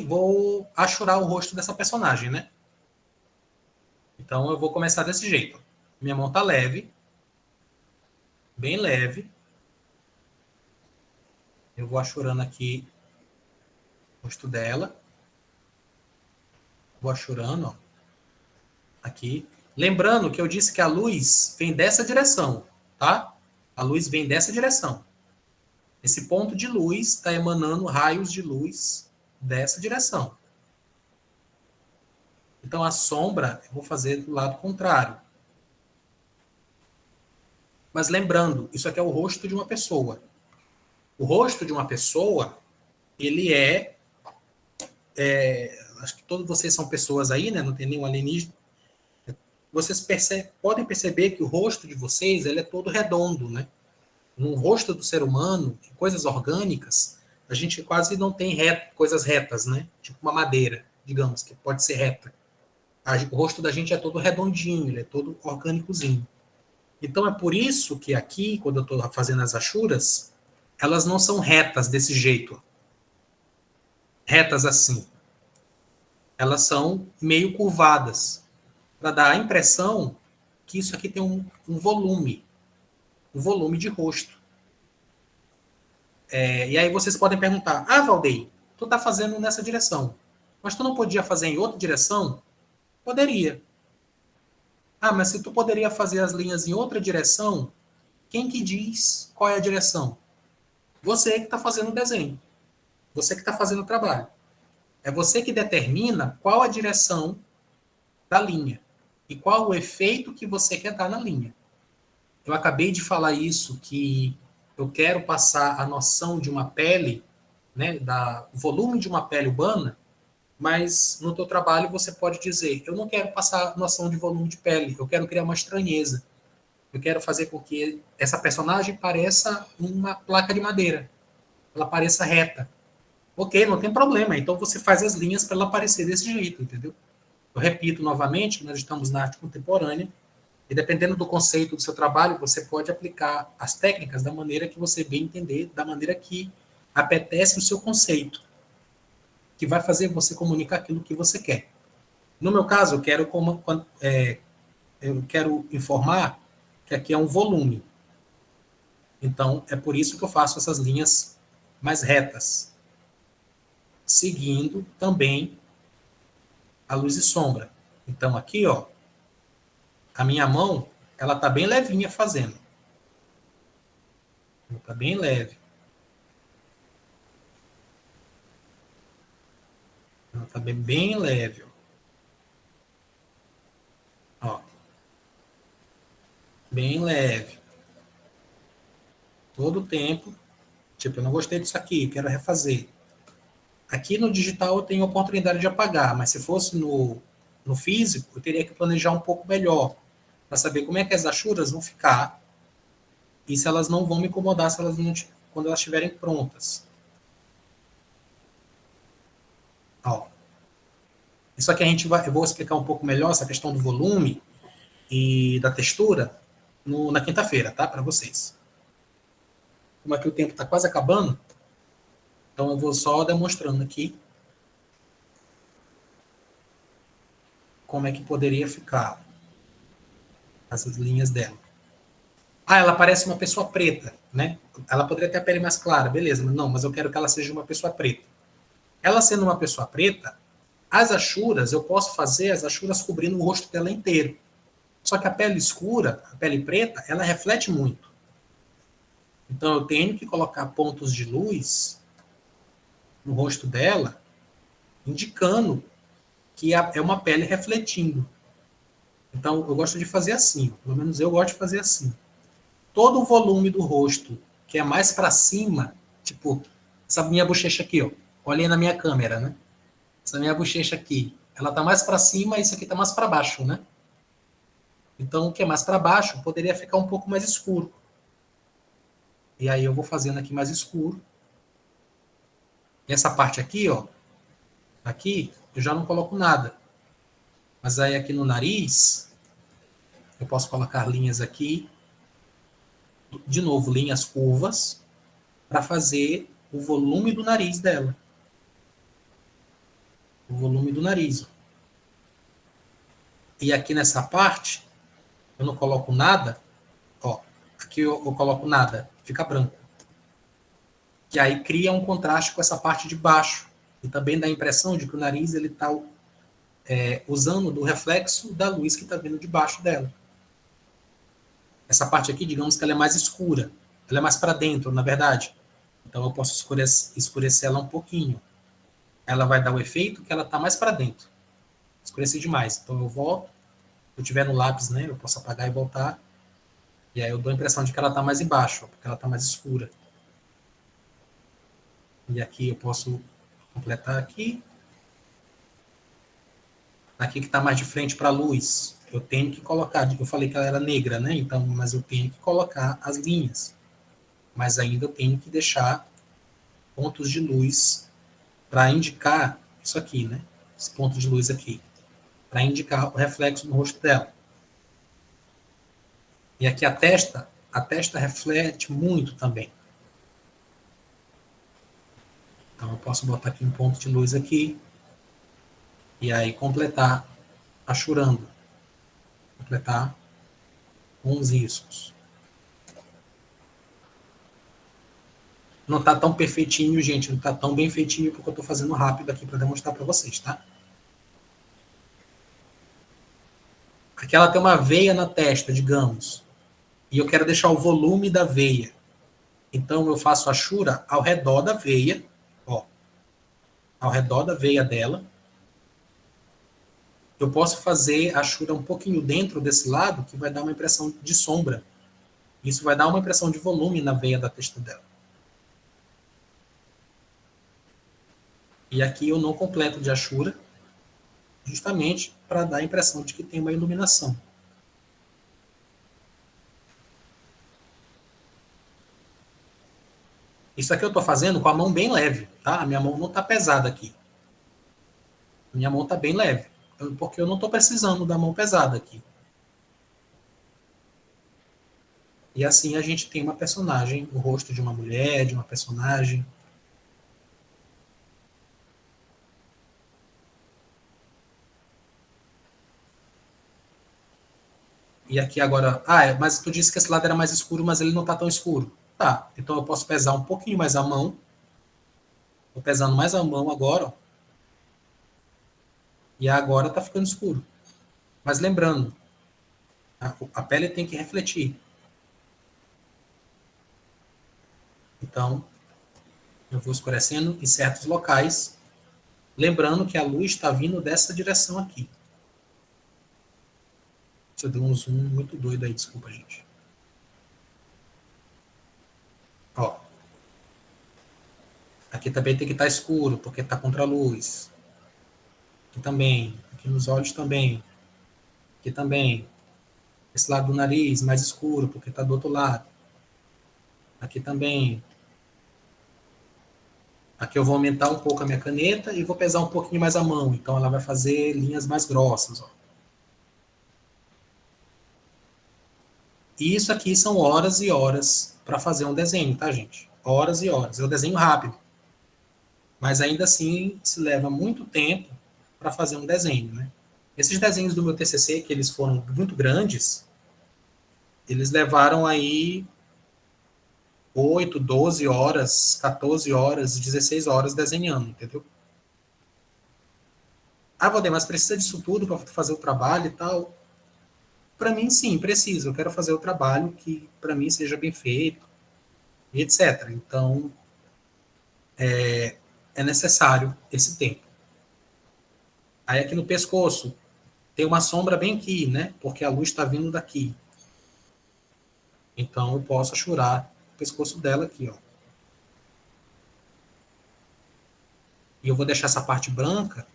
Vou achurar o rosto dessa personagem, né? Então eu vou começar desse jeito. Minha mão tá leve, bem leve. Eu vou achurando aqui o rosto dela. Vou achurando, ó. Aqui. Lembrando que eu disse que a luz vem dessa direção, tá? A luz vem dessa direção. Esse ponto de luz está emanando raios de luz dessa direção. Então, a sombra eu vou fazer do lado contrário. Mas lembrando, isso aqui é o rosto de uma pessoa. O rosto de uma pessoa, ele acho que todos vocês são pessoas aí, né? Não tem nenhum alienígena. Vocês podem perceber que o rosto de vocês ele é todo redondo, né? No rosto do ser humano, em coisas orgânicas, a gente quase não tem coisas retas, né? Tipo uma madeira, digamos, que pode ser reta. O rosto da gente é todo redondinho, ele é todo orgânicozinho. Então é por isso que aqui, quando eu estou fazendo as achuras, elas não são retas desse jeito. Retas assim. Elas são meio curvadas, para dar a impressão que isso aqui tem um volume de rosto. E aí vocês podem perguntar, Valdeir, tu tá fazendo nessa direção, mas tu não podia fazer em outra direção? Poderia. Mas se tu poderia fazer as linhas em outra direção, quem que diz qual é a direção? Você que está fazendo o desenho. Você que está fazendo o trabalho. É você que determina qual a direção da linha e qual o efeito que você quer dar na linha. Eu acabei de falar isso, que eu quero passar a noção de uma pele, né, o volume de uma pele humana, mas no teu trabalho você pode dizer, eu não quero passar a noção de volume de pele, eu quero criar uma estranheza. Eu quero fazer com que essa personagem pareça uma placa de madeira. Ela pareça reta. Ok, não tem problema. Então você faz as linhas para ela parecer desse jeito, entendeu? Eu repito novamente que nós estamos na arte contemporânea e dependendo do conceito do seu trabalho, você pode aplicar as técnicas da maneira que você bem entender, da maneira que apetece o seu conceito, que vai fazer você comunicar aquilo que você quer. No meu caso, eu quero informar que aqui é um volume. Então, é por isso que eu faço essas linhas mais retas, seguindo também a luz e sombra. Então, aqui, ó, A minha mão, ela tá bem levinha fazendo. Ela tá bem leve. Ela tá bem leve. Ó. Bem leve. Todo o tempo. Tipo, eu não gostei disso aqui, quero refazer. Aqui no digital eu tenho a oportunidade de apagar, mas se fosse no físico, eu teria que planejar um pouco melhor, para saber como é que as achuras vão ficar e se elas não vão me incomodar se elas não, quando elas estiverem prontas. Ó. Isso aqui eu vou explicar um pouco melhor essa questão do volume e da textura na quinta-feira, tá? Para vocês. Como aqui o tempo está quase acabando, então eu vou só demonstrando aqui como é que poderia ficar essas linhas dela. Ah, ela parece uma pessoa preta, né? Ela poderia ter a pele mais clara, beleza, mas eu quero que ela seja uma pessoa preta. Ela sendo uma pessoa preta, as achuras, eu posso fazer as achuras cobrindo o rosto dela inteiro. Só que a pele escura, a pele preta, ela reflete muito. Então eu tenho que colocar pontos de luz no rosto dela, indicando que é uma pele refletindo. Então eu gosto de fazer assim, pelo menos eu gosto de fazer assim. Todo o volume do rosto, que é mais para cima, tipo, essa minha bochecha aqui, ó. Olhem na minha câmera, né? Essa minha bochecha aqui, ela tá mais para cima e isso aqui tá mais para baixo, né? Então, o que é mais para baixo poderia ficar um pouco mais escuro. E aí eu vou fazendo aqui mais escuro. E essa parte aqui, ó, aqui, eu já não coloco nada. Mas aí aqui no nariz, eu posso colocar linhas aqui. De novo, linhas curvas, para fazer o volume do nariz dela. O volume do nariz. E aqui nessa parte, eu não coloco nada. Ó, aqui eu coloco nada, fica branco. Que aí cria um contraste com essa parte de baixo. E também dá a impressão de que o nariz está usando do reflexo da luz que está vindo de baixo dela. Essa parte aqui, digamos que ela é mais escura. Ela é mais para dentro, na verdade. Então eu posso escurecer ela um pouquinho. Ela vai dar o efeito que ela está mais para dentro. Escurecer demais. Então eu volto. Se eu tiver no lápis, né, eu posso apagar e voltar. E aí eu dou a impressão de que ela está mais embaixo, porque ela está mais escura. E aqui eu posso completar aqui. Aqui que está mais de frente para a luz, eu tenho que colocar, eu falei que ela era negra, né? Então, mas eu tenho que colocar as linhas. Mas ainda eu tenho que deixar pontos de luz para indicar isso aqui, né? Esse ponto de luz aqui. Para indicar o reflexo no rosto dela. E aqui a testa reflete muito também. Então eu posso botar aqui um ponto de luz aqui. E aí completar achurando. Completar com os riscos. Não está tão perfeitinho, gente. Não está tão bem feitinho porque eu estou fazendo rápido aqui para demonstrar para vocês, tá? Aqui ela tem uma veia na testa, digamos. E eu quero deixar o volume da veia. Então eu faço achura ao redor da veia. Ó. Ao redor da veia dela. Eu posso fazer a achura um pouquinho dentro desse lado, que vai dar uma impressão de sombra. Isso vai dar uma impressão de volume na veia da testa dela. E aqui eu não completo de achura, justamente para dar a impressão de que tem uma iluminação. Isso aqui eu estou fazendo com a mão bem leve, tá? A minha mão não está pesada aqui. A minha mão está bem leve. Porque eu não estou precisando da mão pesada aqui. E assim a gente tem uma personagem, o rosto de uma mulher, de uma personagem. E aqui agora... mas tu disse que esse lado era mais escuro, mas ele não está tão escuro. Tá, então eu posso pesar um pouquinho mais a mão. Estou pesando mais a mão agora, ó. E agora está ficando escuro. Mas lembrando, A pele tem que refletir. Então, eu vou escurecendo em certos locais, lembrando que a luz está vindo dessa direção aqui. Você deu um zoom muito doido aí, desculpa, gente. Ó. Aqui também tem que estar escuro, porque está contra a luz. Aqui também. Aqui nos olhos também. Aqui também. Esse lado do nariz mais escuro, porque está do outro lado. Aqui também. Aqui eu vou aumentar um pouco a minha caneta e vou pesar um pouquinho mais a mão. Então ela vai fazer linhas mais grossas. Ó. E isso aqui são horas e horas para fazer um desenho, tá, gente? Horas e horas. Eu desenho rápido. Mas ainda assim se leva muito tempo para fazer um desenho, né? Esses desenhos do meu TCC, que eles foram muito grandes, eles levaram aí 8, 12 horas, 14 horas, 16 horas desenhando, entendeu? Ah, Valdir, mas precisa disso tudo para fazer o trabalho e tal? Para mim, sim, precisa. Eu quero fazer o trabalho que, para mim, seja bem feito, e etc. Então, é necessário esse tempo. Aí, aqui no pescoço, tem uma sombra bem aqui, né? Porque a luz está vindo daqui. Então, eu posso achurar o pescoço dela aqui, ó. E eu vou deixar essa parte branca,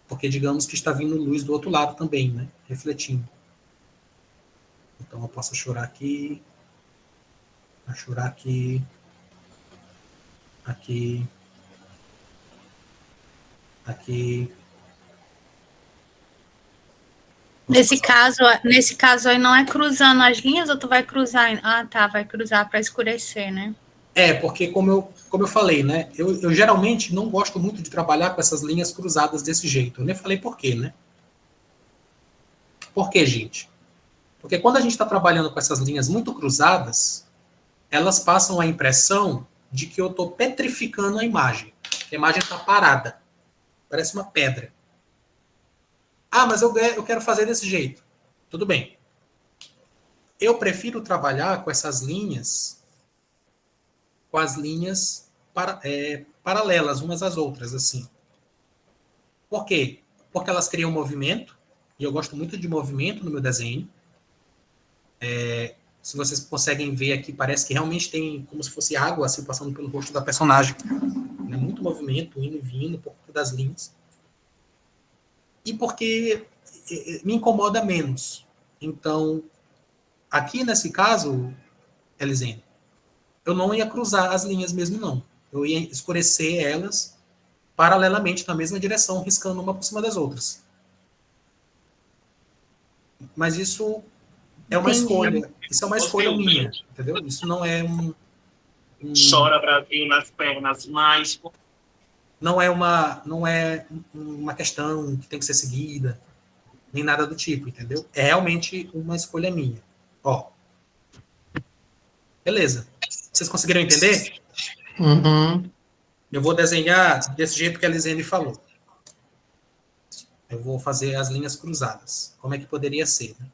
porque digamos que está vindo luz do outro lado também, né? Refletindo. Então, eu posso achurar aqui, aqui, aqui. Nesse caso aí não é cruzando as linhas ou tu vai cruzar? Ah, tá, vai cruzar para escurecer, né? Porque como eu falei, né? Eu geralmente não gosto muito de trabalhar com essas linhas cruzadas desse jeito. Eu nem falei por quê, né? Por quê, gente? Porque quando a gente está trabalhando com essas linhas muito cruzadas, elas passam a impressão de que eu estou petrificando a imagem. A imagem está parada. Parece uma pedra. Ah, mas eu quero fazer desse jeito. Tudo bem. Eu prefiro trabalhar com essas linhas, com as linhas paralelas umas às outras, assim. Por quê? Porque elas criam movimento, e eu gosto muito de movimento no meu desenho. Se vocês conseguem ver aqui, parece que realmente tem como se fosse água assim, passando pelo rosto da personagem. É muito movimento, indo e vindo por conta das linhas. E porque me incomoda menos. Então, aqui nesse caso, Elisene, eu não ia cruzar as linhas mesmo, não. Eu ia escurecer elas paralelamente na mesma direção, riscando uma por cima das outras. Mas isso é uma escolha. Isso é uma escolha minha, entendeu? Isso não é Chora Brasil nas pernas, mas não é uma questão que tem que ser seguida, nem nada do tipo, entendeu? É realmente uma escolha minha. Ó. Beleza. Vocês conseguiram entender? Uhum. Eu vou desenhar desse jeito que a Elisene falou. Eu vou fazer as linhas cruzadas. Como é que poderia ser, né?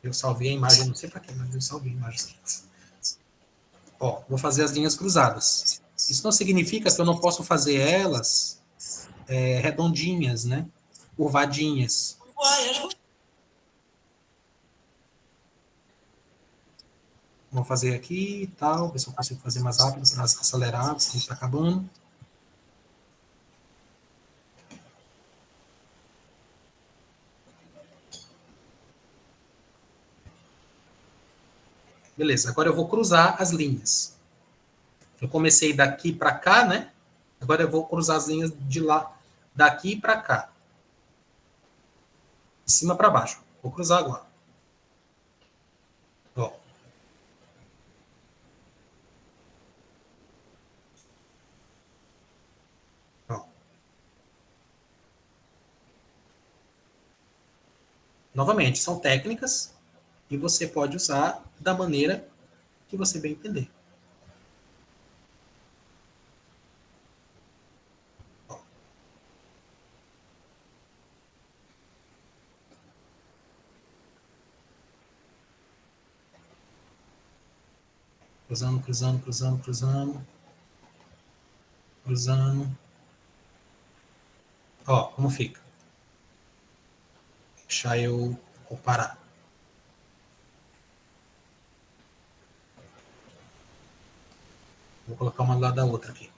Eu salvei a imagem, não sei para quê, mas eu salvei a imagem. Ó, vou fazer as linhas cruzadas. Isso não significa que eu não posso fazer elas redondinhas, né? Curvadinhas. Vou fazer aqui e tal, ver se eu consigo fazer mais rápido para acelerar, porque está acabando. Beleza, agora eu vou cruzar as linhas. Eu comecei daqui para cá, né? Agora eu vou cruzar as linhas de lá, daqui para cá. De cima para baixo. Vou cruzar agora. Ó. Ó. Novamente, são técnicas e você pode usar da maneira que você bem entender. Cruzando, cruzando, cruzando, cruzando. Cruzando. Ó, como fica. Deixa eu comparar. Vou colocar uma do lado da outra aqui.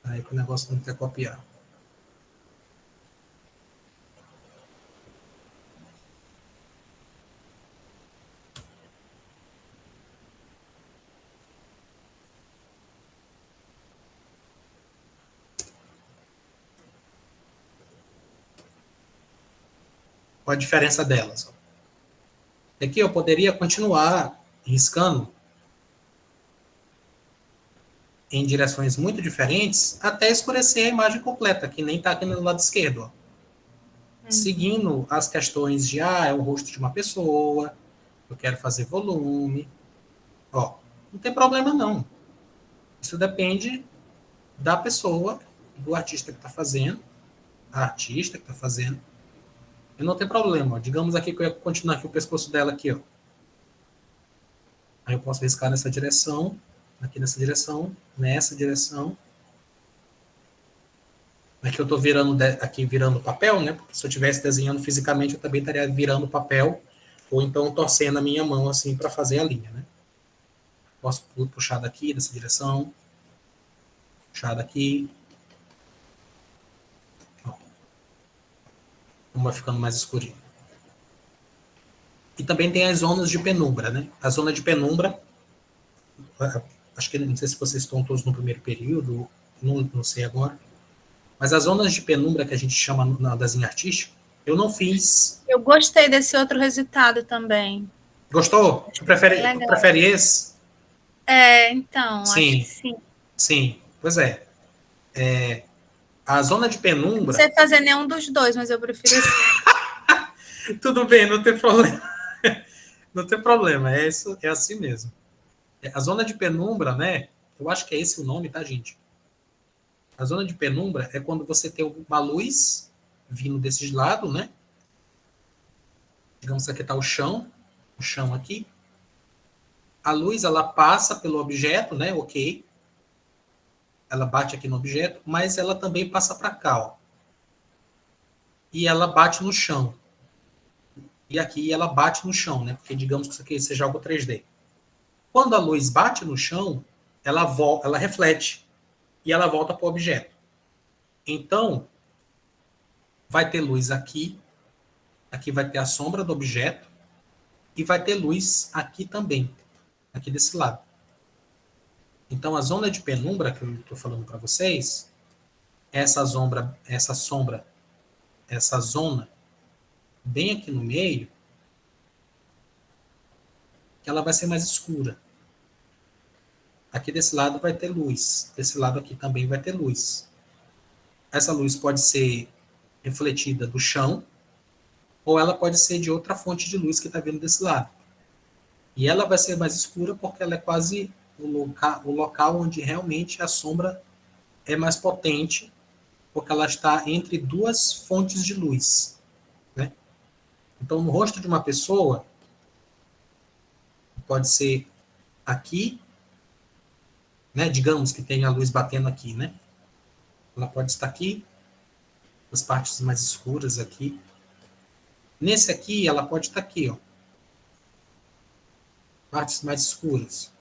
Aí que o negócio não quer copiar. Qual a diferença delas? Aqui eu poderia continuar riscando em direções muito diferentes até escurecer a imagem completa, que nem está aqui no lado esquerdo. Ó. Seguindo as questões de, é o rosto de uma pessoa, eu quero fazer volume. Ó, não tem problema não. Isso depende da pessoa, do artista que está fazendo, a artista que está fazendo. E não tem problema. Ó. Digamos aqui que eu ia continuar aqui o pescoço dela aqui, ó. Aí eu posso riscar nessa direção, aqui nessa direção, nessa direção. Aqui eu estou virando papel, né? Porque se eu estivesse desenhando fisicamente, eu também estaria virando papel, ou então torcendo a minha mão assim para fazer a linha, né? Posso puxar daqui, dessa direção, puxar daqui. Vai ficando mais escurinho. E também tem as zonas de penumbra, né? A zona de penumbra, acho que não sei se vocês estão todos no primeiro período, não sei agora, mas as zonas de penumbra que a gente chama no desenho artístico, eu não fiz. Eu gostei desse outro resultado também. Gostou? Tu prefere esse? Então, sim, acho que sim. Sim, pois é. A zona de penumbra... Não sei fazer nenhum dos dois, mas eu prefiro esse. Tudo bem, não tem problema. Não tem problema, é assim mesmo. A zona de penumbra, né? Eu acho que é esse o nome, tá, gente? A zona de penumbra é quando você tem uma luz vindo desses lados, né? Digamos que aqui está o chão aqui. A luz, ela passa pelo objeto, né? Ok. Ela bate aqui no objeto, mas ela também passa para cá, ó. E ela bate no chão. E aqui ela bate no chão, né? Porque digamos que isso aqui seja algo 3D. Quando a luz bate no chão, ela reflete e ela volta para o objeto. Então, vai ter luz aqui vai ter a sombra do objeto e vai ter luz aqui também, aqui desse lado. Então, a zona de penumbra que eu estou falando para vocês, essa zona bem aqui no meio, que ela vai ser mais escura. Aqui desse lado vai ter luz, desse lado aqui também vai ter luz. Essa luz pode ser refletida do chão, ou ela pode ser de outra fonte de luz que está vindo desse lado. E ela vai ser mais escura porque ela é quase o local onde realmente a sombra é mais potente, porque ela está entre duas fontes de luz, né? Então, no rosto de uma pessoa, pode ser aqui, né? Digamos que tem a luz batendo aqui, né? Ela pode estar aqui, as partes mais escuras aqui. Nesse aqui, ela pode estar aqui, ó. Partes mais escuras.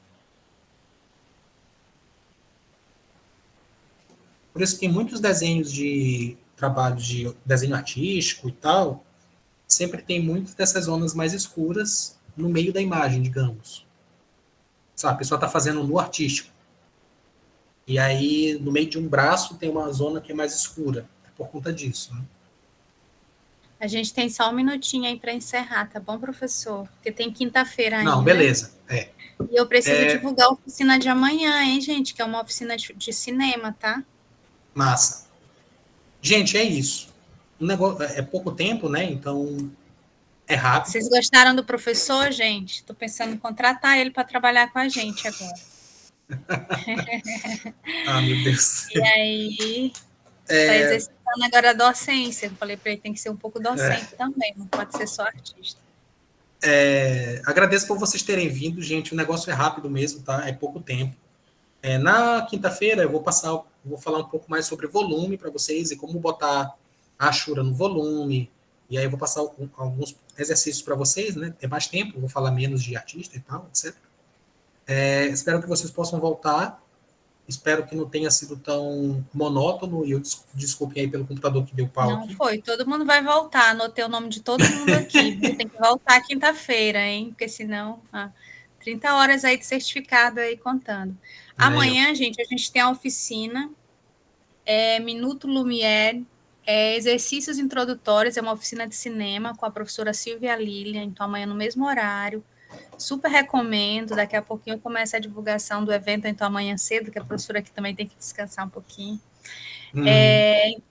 Por isso que muitos desenhos de trabalho de desenho artístico e tal, sempre tem muitas dessas zonas mais escuras no meio da imagem, digamos. Sabe, a pessoa está fazendo no artístico. E aí, no meio de um braço, tem uma zona que é mais escura, por conta disso, né? A gente tem só um minutinho aí para encerrar, tá bom, professor? Porque tem quinta-feira ainda. Não, beleza. E eu preciso divulgar a oficina de amanhã, hein, gente? Que é uma oficina de cinema, tá? Massa. Gente, é isso. O negócio, é pouco tempo, né? Então, É rápido. Vocês gostaram do professor, gente? Estou pensando em contratar ele para trabalhar com a gente agora. Ah, meu Deus. E aí, está exercitando agora a docência. Eu falei para ele, tem que ser um pouco docente também, não pode ser só artista. Agradeço por vocês terem vindo, gente. O negócio é rápido mesmo, tá? É pouco tempo. Na quinta-feira eu vou falar um pouco mais sobre volume para vocês e como botar a Ashura no volume. E aí eu vou passar alguns exercícios para vocês, né? Ter mais tempo, vou falar menos de artista e tal, etc. Espero que vocês possam voltar. Espero que não tenha sido tão monótono. E eu desculpem aí pelo computador que deu pau Não aqui. foi, todo mundo vai voltar. Anotei o nome de todo mundo aqui. Viu? Tem que voltar quinta-feira, hein? Porque senão, 30 horas aí de certificado aí contando. Amanhã, gente, a gente tem a oficina Minuto Lumière, exercícios introdutórios, é uma oficina de cinema com a professora Silvia Lilian, então amanhã no mesmo horário. Super recomendo, daqui a pouquinho começa a divulgação do evento, então amanhã cedo, que a professora aqui também tem que descansar um pouquinho.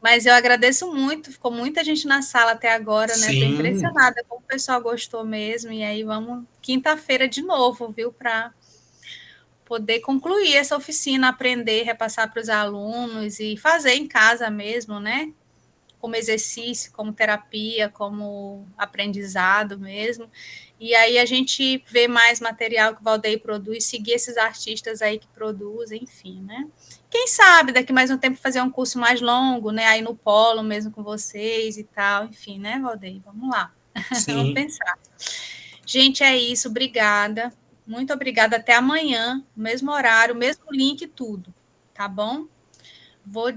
Mas eu agradeço muito, ficou muita gente na sala até agora, né? Estou impressionada como o pessoal gostou mesmo, e aí vamos quinta-feira de novo, viu, para poder concluir essa oficina, aprender, repassar para os alunos e fazer em casa mesmo, né? Como exercício, como terapia, como aprendizado mesmo. E aí a gente vê mais material que o Valdeir produz, seguir esses artistas aí que produzem, enfim, né? Quem sabe daqui mais um tempo fazer um curso mais longo, né? Aí no Polo mesmo com vocês e tal, enfim, né, Valdeir? Vamos lá. Vamos pensar. Gente, é isso, obrigada. Muito obrigada, até amanhã, mesmo horário, mesmo link, tudo, tá bom? Vou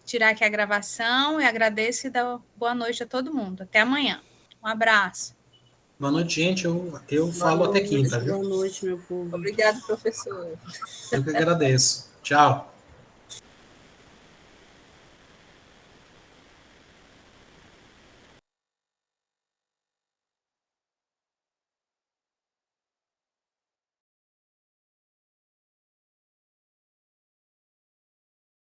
tirar aqui a gravação e agradeço e dou boa noite a todo mundo. Até amanhã. Um abraço. Boa noite, gente. Eu falo até quinta, viu? Boa noite, meu povo. Obrigado, professor. Eu que agradeço. Tchau.